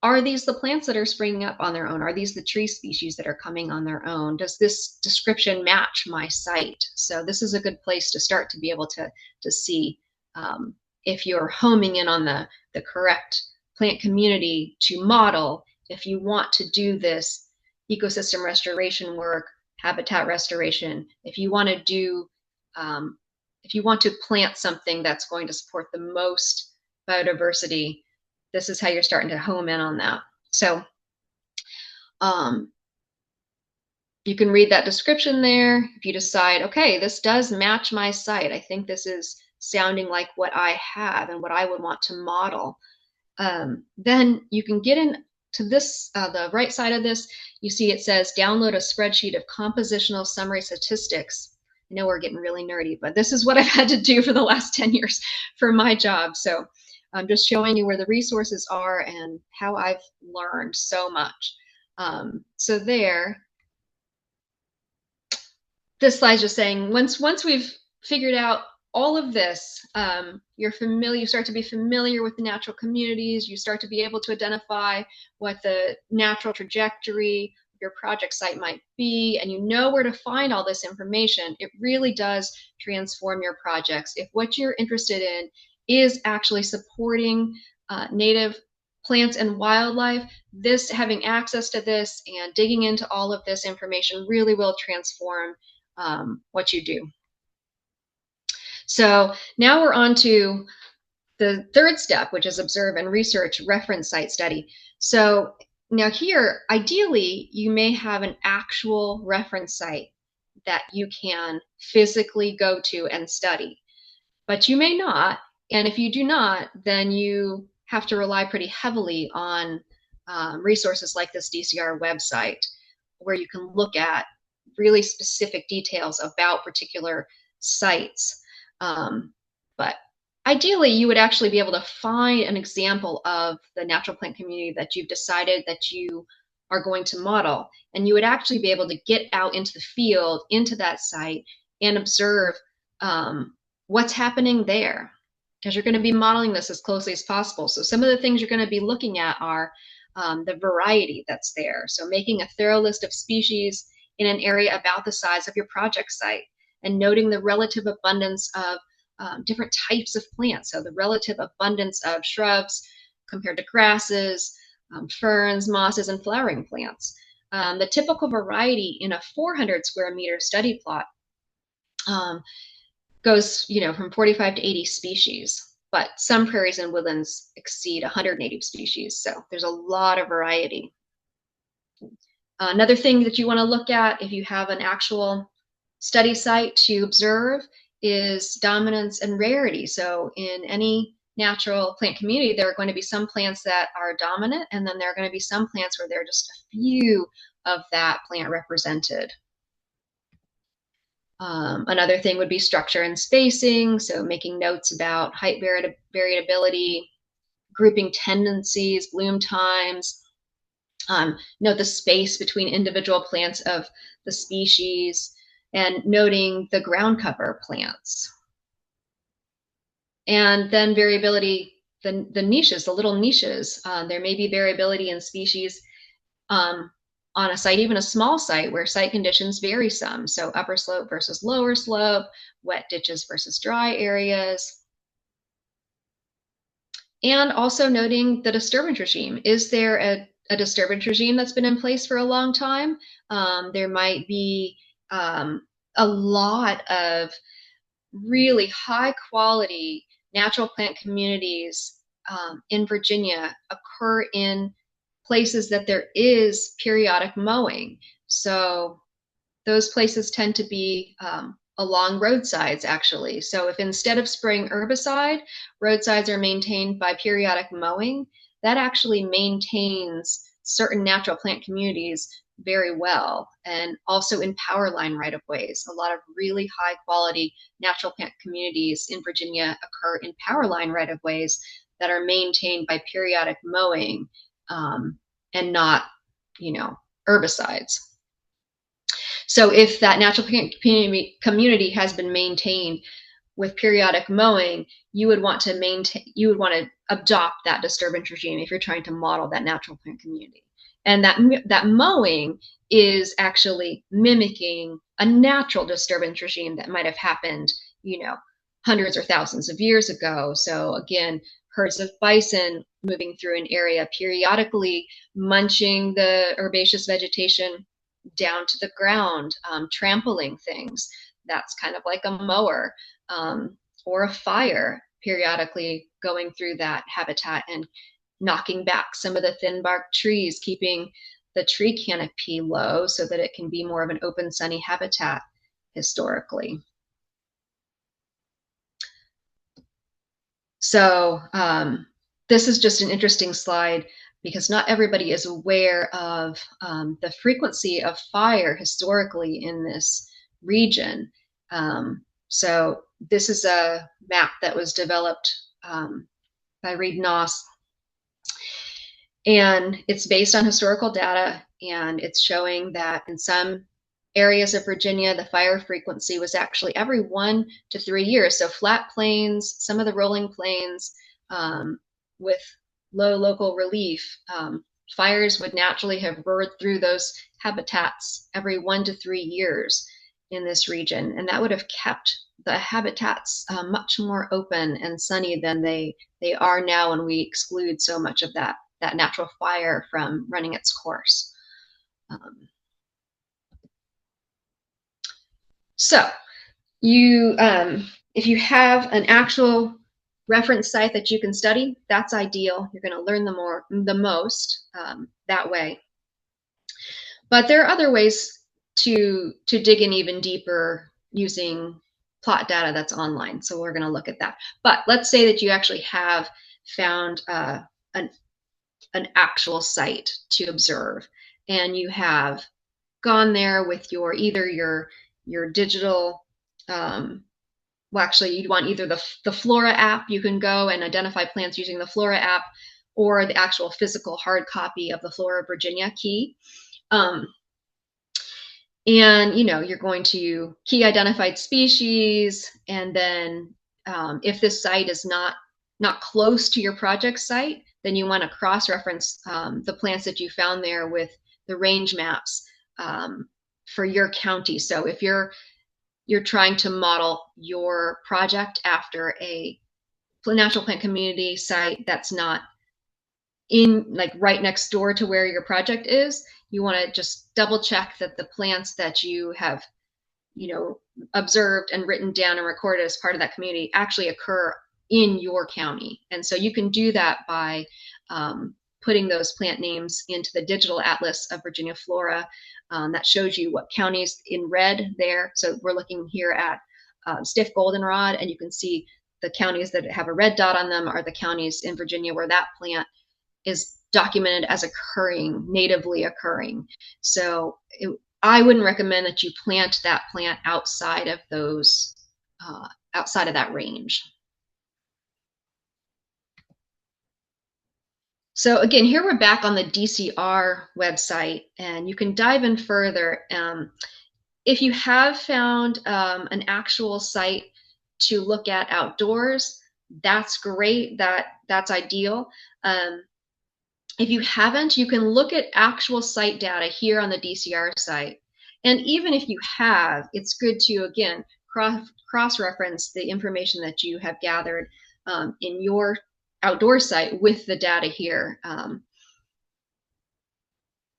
are these the plants that are springing up on their own? Are these the tree species that are coming on their own? Does this description match my site? So this is a good place to start to be able to see if you're homing in on the correct plant community to model, if you want to do this ecosystem restoration work, habitat restoration, if you want to do if you want to plant something that's going to support the most biodiversity, this is how you're starting to home in on that. So you can read that description there. If you decide, okay, this does match my site, I think this is sounding like what I have and what I would want to model, then you can get into this, the right side of this, you see it says download a spreadsheet of compositional summary statistics. I know we're getting really nerdy, but this is what I've had to do for the last 10 years for my job. So I'm just showing you where the resources are and how I've learned so much. So there, this slide's just saying, once we've figured out all of this, you start to be familiar with the natural communities, you start to be able to identify what the natural trajectory of your project site might be, and you know where to find all this information. It really does transform your projects. If what you're interested in is actually supporting native plants and wildlife, having access to this and digging into all of this information really will transform what you do. So now we're on to the third step, which is observe and research reference site study. So now here, ideally, you may have an actual reference site that you can physically go to and study, but you may not. And if you do not, then you have to rely pretty heavily on resources like this DCR website, where you can look at really specific details about particular sites. But ideally, you would actually be able to find an example of the natural plant community that you've decided that you are going to model. And you would actually be able to get out into the field, into that site, and observe what's happening there, because you're going to be modeling this as closely as possible. So some of the things you're going to be looking at are the variety that's there. So making a thorough list of species in an area about the size of your project site, and noting the relative abundance of different types of plants. So the relative abundance of shrubs compared to grasses, ferns, mosses, and flowering plants. The typical variety in a 400 square meter study plot goes, from 45 to 80 species, but some prairies and woodlands exceed 180 species. So there's a lot of variety. Another thing that you want to look at if you have an actual study site to observe is dominance and rarity. So in any natural plant community, there are going to be some plants that are dominant, and then there are going to be some plants where there are just a few of that plant represented. Another thing would be structure and spacing, so making notes about height variability, grouping tendencies, bloom times, note the space between individual plants of the species, and noting the ground cover plants. And then variability, the niches, the little niches. There may be variability in species on a site, even a small site, where site conditions vary some. So upper slope versus lower slope, wet ditches versus dry areas. And also noting the disturbance regime. Is there a disturbance regime that's been in place for a long time? There might be a lot of really high quality natural plant communities in Virginia occur in places that there is periodic mowing. So those places tend to be along roadsides, actually. So if instead of spraying herbicide, roadsides are maintained by periodic mowing, that actually maintains certain natural plant communities very well. And also in power line right-of-ways, a lot of really high quality natural plant communities in Virginia occur in power line right-of-ways that are maintained by periodic mowing and not, herbicides. So if that natural plant community has been maintained with periodic mowing, you would want to adopt that disturbance regime if you're trying to model that natural plant community. And that mowing is actually mimicking a natural disturbance regime that might have happened, hundreds or thousands of years ago. So again, herds of bison moving through an area, periodically munching the herbaceous vegetation down to the ground, trampling things. That's kind of like a mower, or a fire periodically going through that habitat and knocking back some of the thin bark trees, keeping the tree canopy low so that it can be more of an open, sunny habitat historically. So this is just an interesting slide because not everybody is aware of the frequency of fire historically in this region. So this is a map that was developed by Reed Noss, and it's based on historical data, and it's showing that in some areas of Virginia, the fire frequency was actually every 1 to 3 years. So flat plains, some of the rolling plains with low local relief, fires would naturally have roared through those habitats every 1 to 3 years in this region. And that would have kept the habitats much more open and sunny than they are now when we exclude so much of that natural fire from running its course. So you, if you have an actual reference site that you can study, that's ideal. You're going to learn the most that way. But there are other ways to dig in even deeper using plot data that's online. So we're going to look at that. But let's say that you actually have found an actual site to observe, and you have gone there with your either your digital well, actually, you'd want either the Flora app. You can go and identify plants using the Flora app, or the actual physical hard copy of the Flora Virginia key. And you're going to key identified species, and then if this site is not close to your project site, then you want to cross-reference the plants that you found there with the range maps for your county. So if you're trying to model your project after a natural plant community site that's not in like right next door to where your project is, you want to just double check that the plants that you have observed and written down and recorded as part of that community actually occur in your county. And so you can do that by putting those plant names into the digital atlas of Virginia flora. That shows you what counties in red there. So we're looking here at stiff goldenrod, and you can see the counties that have a red dot on them are the counties in Virginia where that plant is documented as occurring, natively occurring. So I wouldn't recommend that you plant that plant outside of those, outside of that range. So again, here we're back on the DCR website, and you can dive in further. If you have found an actual site to look at outdoors, that's great. That's ideal. If you haven't, you can look at actual site data here on the DCR site. And even if you have, it's good to, again, cross-reference the information that you have gathered in your outdoor site with the data here.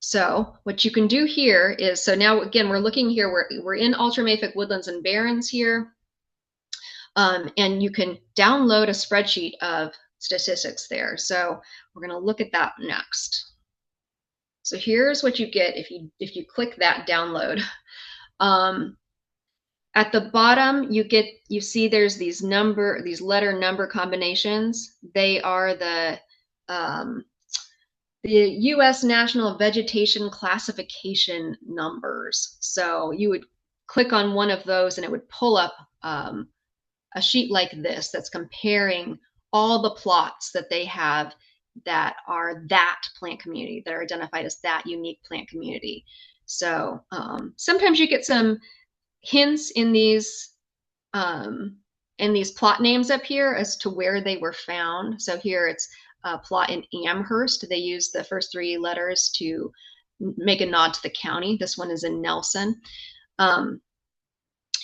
So what you can do here is, so now again, we're looking here, we're in ultramafic woodlands and barrens here. And you can download a spreadsheet of statistics there. So we're going to look at that next. So here's what you get if you click that download. At the bottom, you see there's these letter number combinations. They are the U.S. National Vegetation Classification numbers. So you would click on one of those, and it would pull up a sheet like this that's comparing all the plots that they have that are that plant community, that are identified as that unique plant community. So sometimes you get some hints in these plot names up here as to where they were found. So here it's a plot in Amherst. They use the first three letters to make a nod to the county. This one is in Nelson. And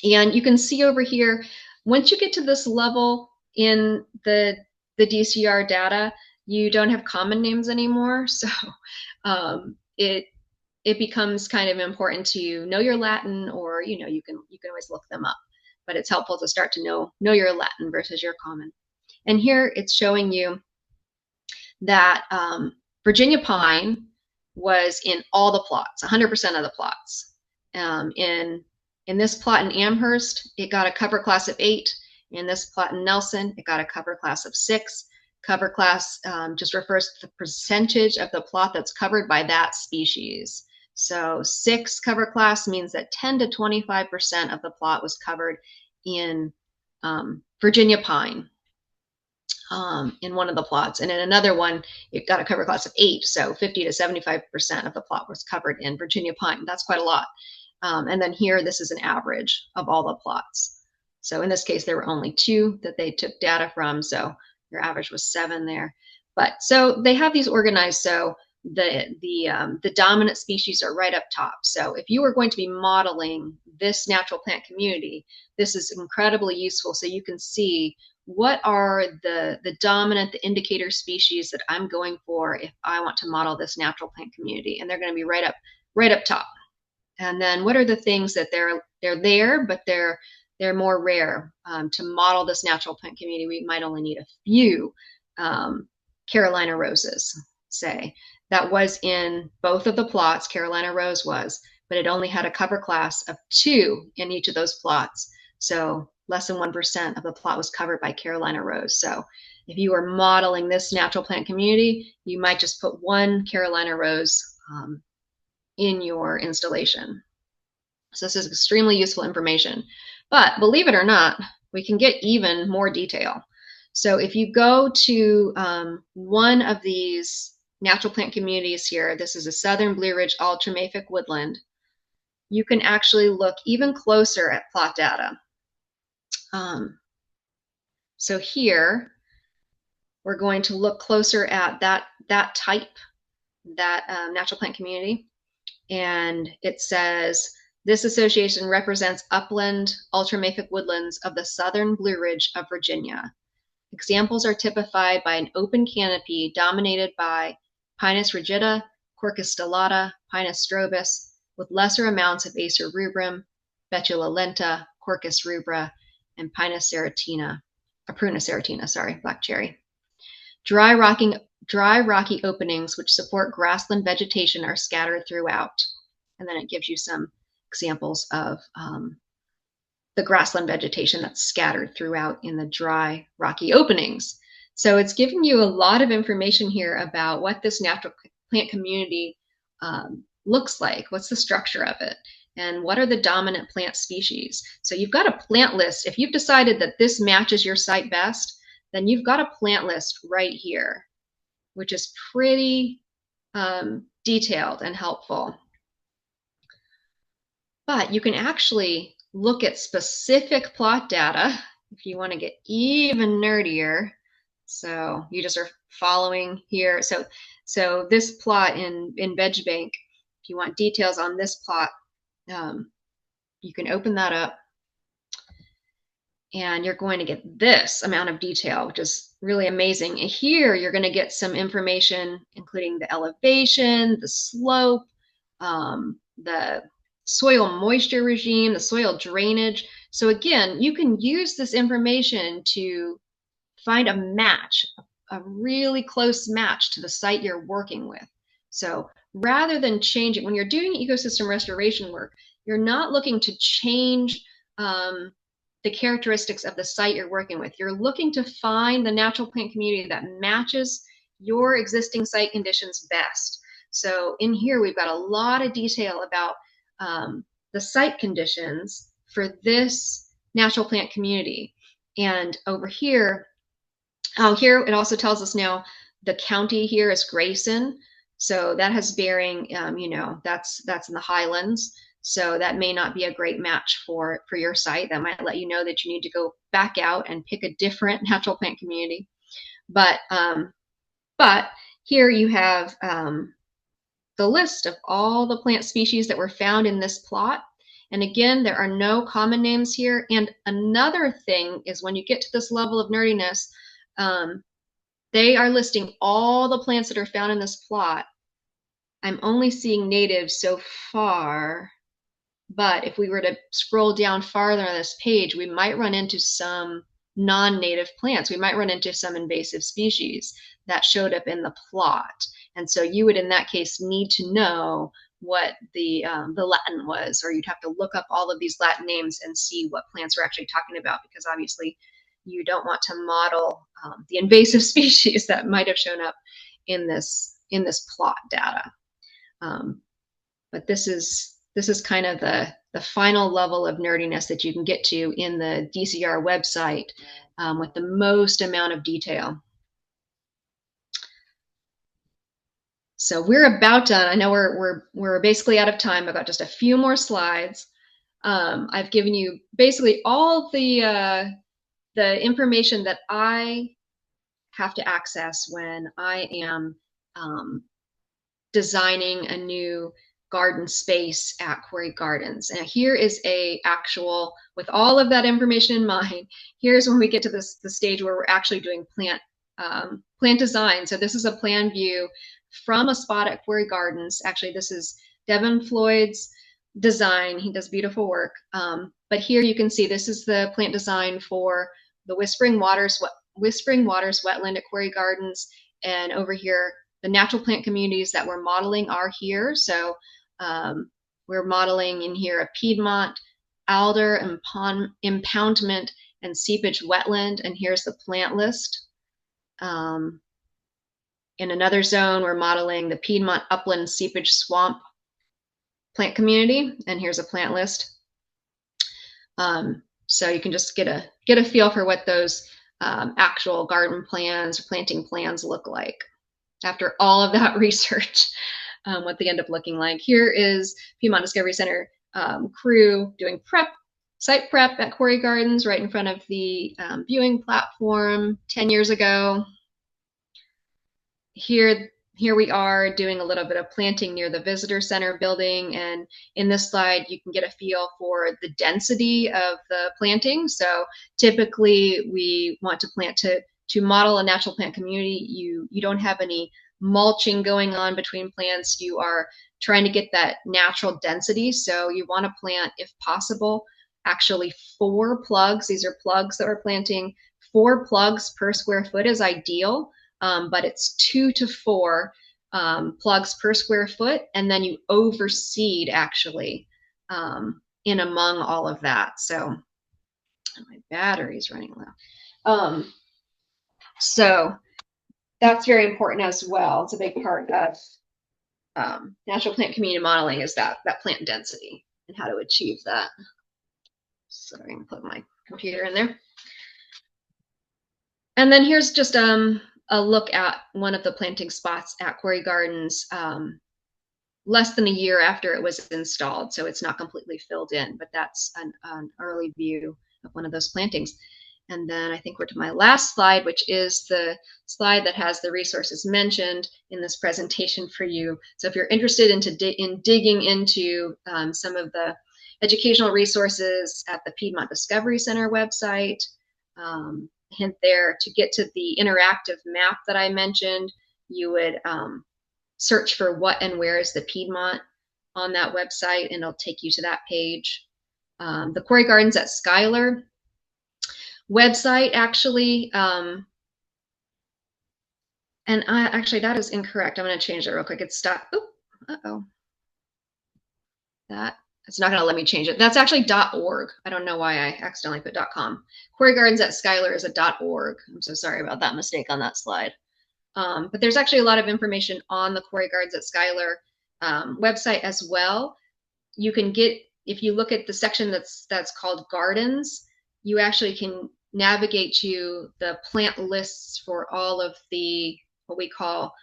you can see over here, once you get to this level in the DCR data, you don't have common names anymore. So it becomes kind of important to know your Latin, or you can always look them up. But it's helpful to start to know your Latin versus your common. And here it's showing you that Virginia pine was in all the plots, 100% of the plots. In this plot in Amherst, it got a cover class of 8. In this plot in Nelson, it got a cover class of 6. Cover class just refers to the percentage of the plot that's covered by that species. So 6 cover class means that 10 to 25% of the plot was covered in Virginia pine in one of the plots. And in another one, it got a cover class of 8. So 50 to 75% of the plot was covered in Virginia pine. That's quite a lot. And then here, this is an average of all the plots. So in this case, there were only 2 that they took data from. So your average was 7 there. But so they have these organized. So the dominant species are right up top. So if you were going to be modeling this natural plant community, this is incredibly useful. So you can see what are the dominant, the indicator species that I'm going for if I want to model this natural plant community. And they're going to be right up top. And then what are the things that they're there, but they're more rare. To model this natural plant community, we might only need a few Carolina roses, say. That was in both of the plots, Carolina rose was, but it only had a cover class of 2 in each of those plots. So less than 1% of the plot was covered by Carolina rose. So if you were modeling this natural plant community, you might just put 1 Carolina rose in your installation. So this is extremely useful information. But believe it or not, we can get even more detail. So if you go to one of these natural plant communities here, this is a southern Blue Ridge ultramafic woodland, you can actually look even closer at plot data. So here, we're going to look closer at that type, that natural plant community. And it says, this association represents upland ultramafic woodlands of the southern Blue Ridge of Virginia. Examples are typified by an open canopy dominated by Pinus rigida, Quercus stellata, Pinus strobus, with lesser amounts of Acer rubrum, Betula lenta, Quercus rubra, and Pinus serratina, Prunus serratina, sorry, black cherry. Dry rocky openings which support grassland vegetation are scattered throughout. And then it gives you some examples of the grassland vegetation that's scattered throughout in the dry, rocky openings. So it's giving you a lot of information here about what this natural plant community looks like, what's the structure of it, and what are the dominant plant species. So you've got a plant list. If you've decided that this matches your site best, then you've got a plant list right here, which is pretty detailed and helpful. But you can actually look at specific plot data if you want to get even nerdier. So you just are following here. So this plot in Veg Bank, if you want details on this plot, you can open that up and you're going to get this amount of detail, which is really amazing. And here you're going to get some information, including the elevation, the slope, the soil moisture regime, the soil drainage. So again, you can use this information to find a match, a really close match to the site you're working with. So rather than change it, when you're doing ecosystem restoration work, you're not looking to change the characteristics of the site you're working with. You're looking to find the natural plant community that matches your existing site conditions best. So in here, we've got a lot of detail about the site conditions for this natural plant community. And over here, here it also tells us now the county here is Grayson. So that has bearing, that's in the Highlands. So that may not be a great match for your site. That might let you know that you need to go back out and pick a different natural plant community. But here you have the list of all the plant species that were found in this plot. And again, there are no common names here. And another thing is when you get to this level of nerdiness, they are listing all the plants that are found in this plot. I'm only seeing natives so far, but if we were to scroll down farther on this page, we might run into some non-native plants. We might run into some invasive species that showed up in the plot. And so you would, in that case, need to know what the Latin was, or you'd have to look up all of these Latin names and see what plants we're actually talking about, because obviously you don't want to model the invasive species that might have shown up in this plot data. But this is kind of the final level of nerdiness that you can get to in the DCR website with the most amount of detail. So we're about done. I know we're basically out of time. I've got just a few more slides. I've given you basically all the information that I have to access when I am designing a new garden space at Quarry Gardens. And here is a actual, with all of that information in mind, here's when we get to the stage where we're actually doing plant design. So this is a plan view from a spot at Quarry Gardens. Actually, this is Devin Floyd's design. He does beautiful work. But here you can see this is the plant design for the Whispering Waters wetland at Quarry Gardens. And over here, the natural plant communities that we're modeling are here. So we're modeling in here a Piedmont, alder, impoundment, and seepage wetland. And here's the plant list. In another zone, we're modeling the Piedmont upland seepage swamp plant community, and here's a plant list. So you can just get a feel for what those actual garden plans or planting plans look like after all of that research, what they end up looking like. Here is Piedmont Discovery Center crew doing site prep at Quarry Gardens right in front of the viewing platform 10 years ago. Here we are doing a little bit of planting near the visitor center building, and in this slide you can get a feel for the density of the planting. So typically we want to plant to model a natural plant community. You don't have any mulching going on between plants. You are trying to get that natural density, so you want to plant, if possible, actually 4 plugs. These are plugs that we're planting. 4 plugs per square foot is ideal. But it's 2 to 4 plugs per square foot, and then you overseed actually in among all of that. So my battery's running low. So that's very important as well. It's a big part of natural plant community modeling, is that plant density and how to achieve that. So I'm going to plug my computer in there. And then here's just a look at one of the planting spots at Quarry Gardens less than a year after it was installed. So it's not completely filled in, but that's an early view of one of those plantings. And then I think we're to my last slide, which is the slide that has the resources mentioned in this presentation for you. So if you're interested in digging into some of the educational resources at the Piedmont Discovery Center website, hint there, to get to the interactive map that I mentioned, you would search for what and where is the Piedmont on that website, and it'll take you to that page. The Quarry Gardens at Schuyler website actually, and actually that is incorrect. I'm going to change it real quick. It's that it's not going to let me change it. That's actually .org. I don't know why I accidentally put .com. Quarry Gardens at Schuyler is a .org. I'm so sorry about that mistake on that slide. But there's actually a lot of information on the Quarry Gardens at Schuyler website as well. You can get, if you look at the section that's called Gardens, you actually can navigate to the plant lists for all of the, what we call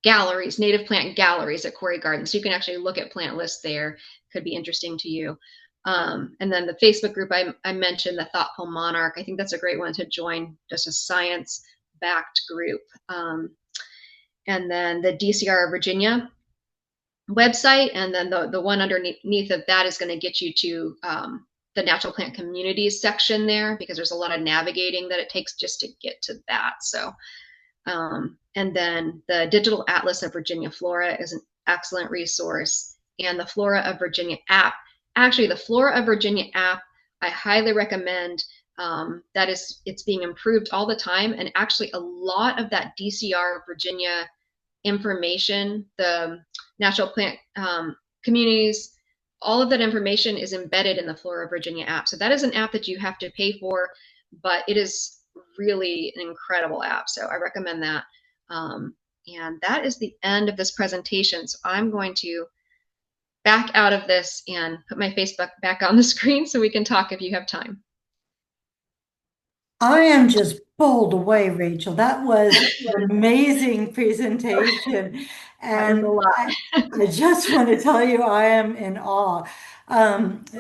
galleries, native plant galleries at Quarry Gardens. So you can actually look at plant lists there. Could be interesting to you. And then the Facebook group I mentioned, the Thoughtful Monarch, I think that's a great one to join, just a science-backed group. And then the DCR of Virginia website, and then the one underneath of that is going to get you to the natural plant communities section there, because there's a lot of navigating that it takes just to get to that. So and then the Digital Atlas of Virginia Flora is an excellent resource. And the Flora of Virginia app, actually the Flora of Virginia app, I highly recommend. It's being improved all the time. And actually a lot of that DCR Virginia information, the natural plant communities, all of that information is embedded in the Flora of Virginia app. So that is an app that you have to pay for, but it is really an incredible app. So I recommend that. And that is the end of this presentation. So I'm going to back out of this and put my face back on the screen so we can talk if you have time. I am just bowled away, Rachel. That was an amazing presentation. That was a And lot. I just want to tell you, I am in awe.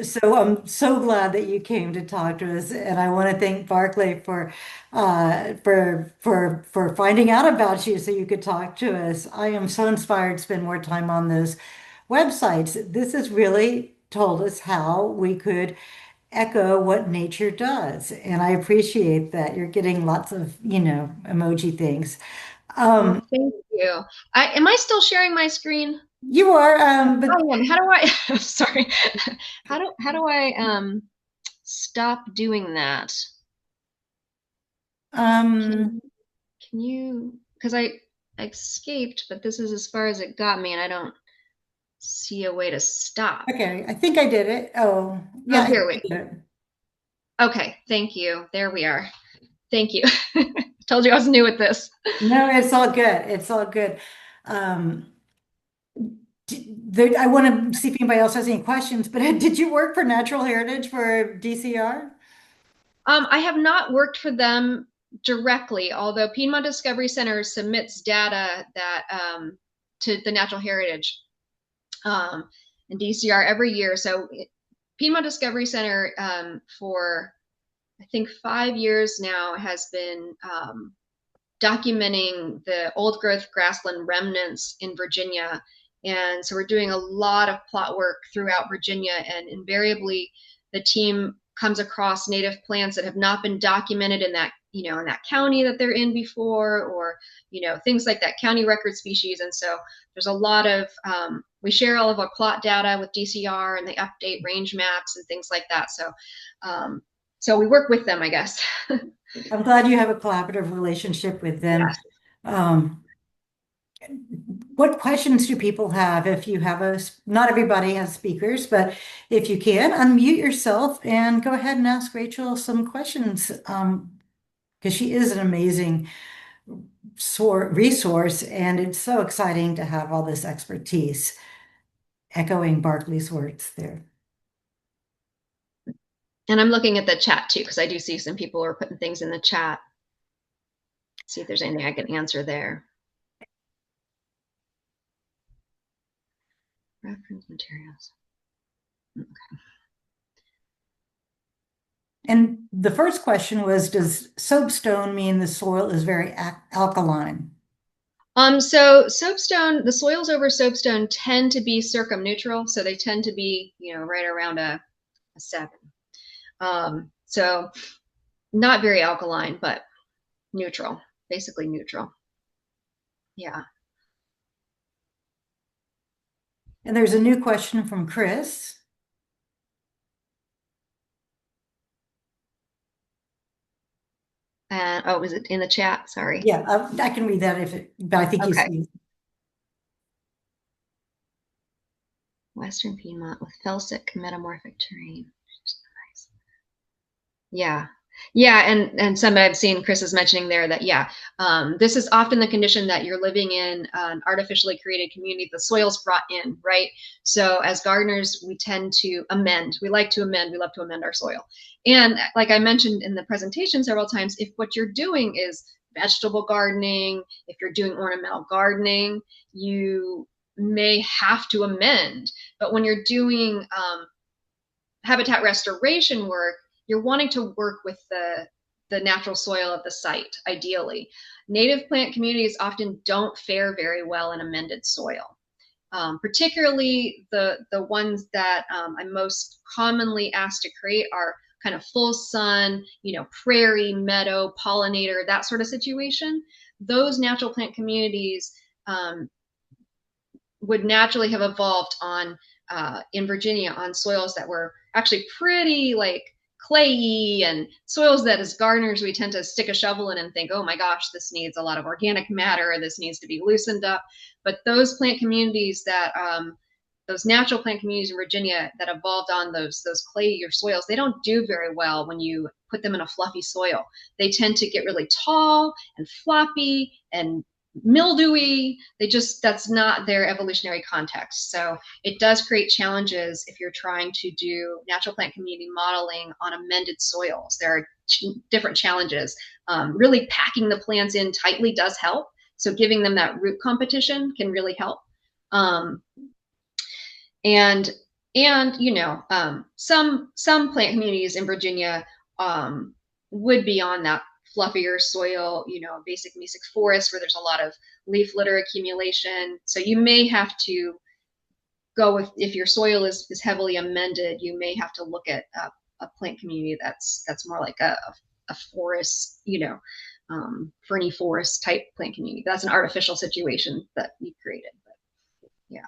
So I'm so glad that you came to talk to us, and I want to thank Barclay for finding out about you so you could talk to us. I am so inspired to spend more time on those websites. This has really told us how we could echo what nature does, and I appreciate that you're getting lots of, emoji things. Well, thank you. Am I still sharing my screen? You are, but I am. How do I? Sorry. How do I stop doing that? um, Can you? Because I escaped, but this is as far as it got me, and I don't see a way to stop. okay, I think I did it. Oh, yeah, Oh, I think here, I wait. did it. Okay, thank you. There we are. Thank you. Told you I was new at this. No, it's all good. It's all good. Um, I want to see if anybody else has any questions, but did you work for Natural Heritage for DCR? I have not worked for them directly, although Piedmont Discovery Center submits data that to the Natural Heritage um, and DCR every year. So Piedmont Discovery Center for I think 5 years now has been documenting the old growth grassland remnants in Virginia. And so we're doing a lot of plot work throughout Virginia, and invariably the team comes across native plants that have not been documented in that, in that county that they're in before, or, things like that, county record species. And so there's a lot of, we share all of our plot data with DCR, and they update range maps and things like that. So we work with them, I guess. I'm glad you have a collaborative relationship with them. Yes. Um, what questions do people have? If you have not everybody has speakers, but if you can, unmute yourself and go ahead and ask Rachel some questions, because she is an amazing resource, and it's so exciting to have all this expertise, echoing Barclay's words there. And I'm looking at the chat too, because I do see some people are putting things in the chat. See if there's anything I can answer there. Reference materials. Okay. And the first question was, does soapstone mean the soil is very alkaline? So soapstone, the soils over soapstone tend to be circumneutral, so they tend to be, right around a 7. So not very alkaline, but neutral, basically neutral. Yeah. And there's a new question from Chris. And oh, was it in the chat? Sorry. Yeah, I can read that but I think Okay. he's. Western Piedmont with felsic metamorphic terrain. Nice. Yeah. Yeah, and some I've seen Chris is mentioning there that, this is often the condition that you're living in an artificially created community. The soil's brought in, right? So as gardeners, we tend to amend. We like to amend. We love to amend our soil. And like I mentioned in the presentation several times, if what you're doing is vegetable gardening, if you're doing ornamental gardening, you may have to amend. But when you're doing habitat restoration work, you're wanting to work with the natural soil of the site, ideally. Native plant communities often don't fare very well in amended soil. Particularly the ones that I'm most commonly asked to create are kind of full sun, prairie, meadow, pollinator, that sort of situation. Those natural plant communities would naturally have evolved on in Virginia on soils that were actually pretty like clayey, and soils that as gardeners we tend to stick a shovel in and think, oh my gosh, this needs a lot of organic matter, this needs to be loosened up. But those plant communities that those natural plant communities in Virginia that evolved on those clayier soils, they don't do very well when you put them in a fluffy soil. They tend to get really tall and floppy and mildewy. That's not their evolutionary context. So it does create challenges if you're trying to do natural plant community modeling on amended soils. There are different challenges. Really packing the plants in tightly does help. So giving them that root competition can really help. And some plant communities in Virginia would be on that fluffier soil, basic mesic forest where there's a lot of leaf litter accumulation. So you may have to go with, if your soil is heavily amended, you may have to look at a plant community that's more like a forest, ferny forest type plant community. That's an artificial situation that you created. But yeah.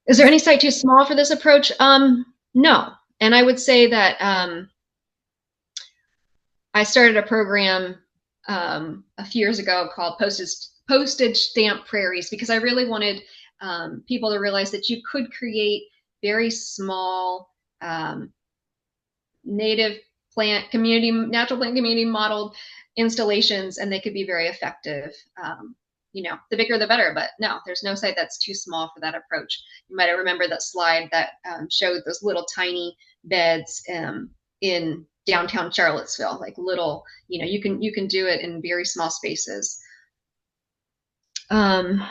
Is there any site too small for this approach? No. And I would say that I started a program a few years ago called Postage Stamp Prairies, because I really wanted people to realize that you could create very small native plant community, natural plant community modeled installations, and they could be very effective. the bigger the better. But no, there's no site that's too small for that approach. You might remember that slide that showed those little tiny beds in downtown Charlottesville, like little, you can do it in very small spaces. Um,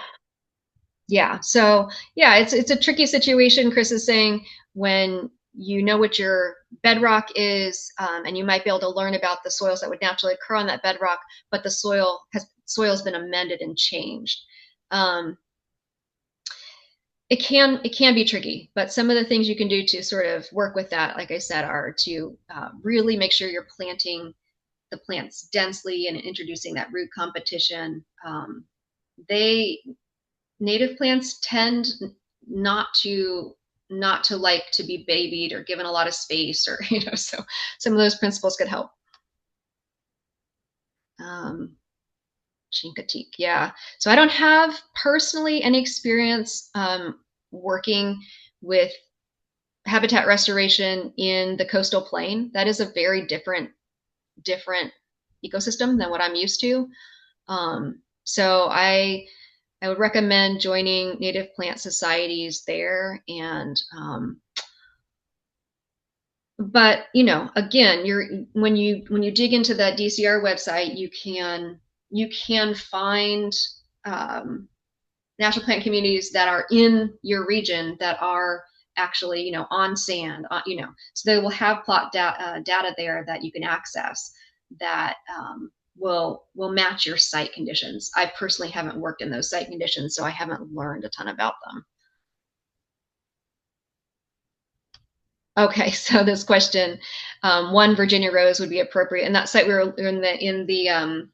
yeah, so yeah, it's a tricky situation. Chris is saying when you know what your bedrock is, and you might be able to learn about the soils that would naturally occur on that bedrock, but the soil's been amended and changed. It can be tricky, but some of the things you can do to sort of work with that, like I said, are to really make sure you're planting the plants densely and introducing that root competition. They native plants tend not to like to be babied or given a lot of space, or so some of those principles could help. Chincoteague, yeah. So I don't have personally any experience working with habitat restoration in the coastal plain. That is a very different ecosystem than what I'm used to. So I would recommend joining native plant societies there. And but again, when you dig into that DCR website, you can find natural plant communities that are in your region that are actually on sand, so they will have plot data there that you can access that will match your site conditions. I personally haven't worked in those site conditions, so I haven't learned a ton about them. Okay, so this question, one Virginia rose would be appropriate, and that site we were in the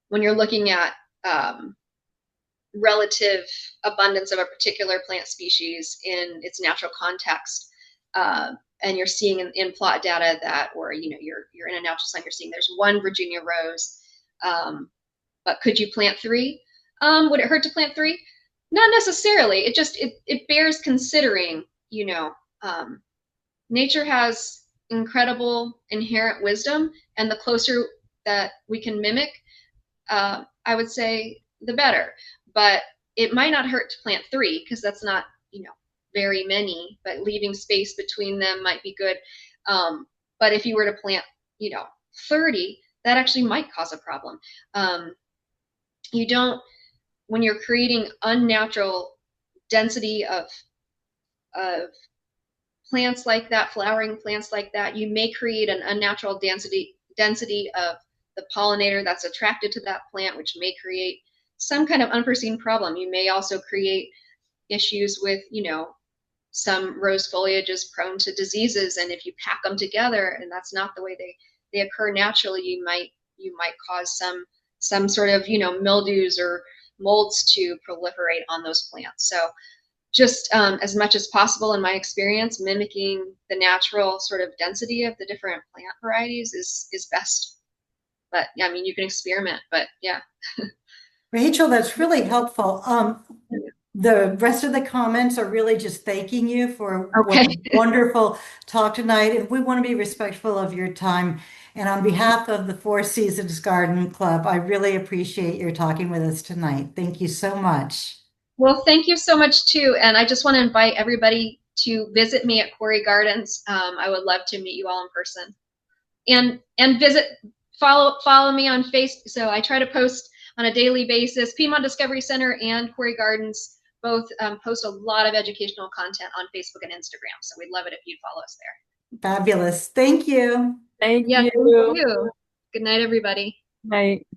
when you're looking at relative abundance of a particular plant species in its natural context, and you're seeing in plot data that, or you're in a natural site, you're seeing there's one Virginia rose, but could you plant three? Would it hurt to plant three? Not necessarily. It bears considering. Nature has incredible inherent wisdom, and the closer that we can mimic, I would say the better. But it might not hurt to plant three, because that's not very many, but leaving space between them might be good. But if you were to plant 30, that actually might cause a problem. You don't, when you're creating unnatural density of plants like that, flowering plants like that, you may create an unnatural density of the pollinator that's attracted to that plant, which may create some kind of unforeseen problem. You may also create issues with, some rose foliage is prone to diseases, and if you pack them together and that's not the way they occur naturally, you might cause some sort of mildews or molds to proliferate on those plants. So just as much as possible, in my experience, mimicking the natural sort of density of the different plant varieties is best. But yeah, I mean, you can experiment, but yeah. Rachel, that's really helpful. The rest of the comments are really just thanking you for what Okay. a wonderful talk tonight. And we want to be respectful of your time. And on behalf of the Four Seasons Garden Club, I really appreciate your talking with us tonight. Thank you so much. Well, thank you so much too. And I just want to invite everybody to visit me at Quarry Gardens. I would love to meet you all in person. And follow me on Facebook. So I try to post on a daily basis. Piedmont Discovery Center and Quarry Gardens both post a lot of educational content on Facebook and Instagram. So we'd love it if you'd follow us there. Fabulous. Thank you. Thank Yeah, you. thank you. Good night, everybody. Night.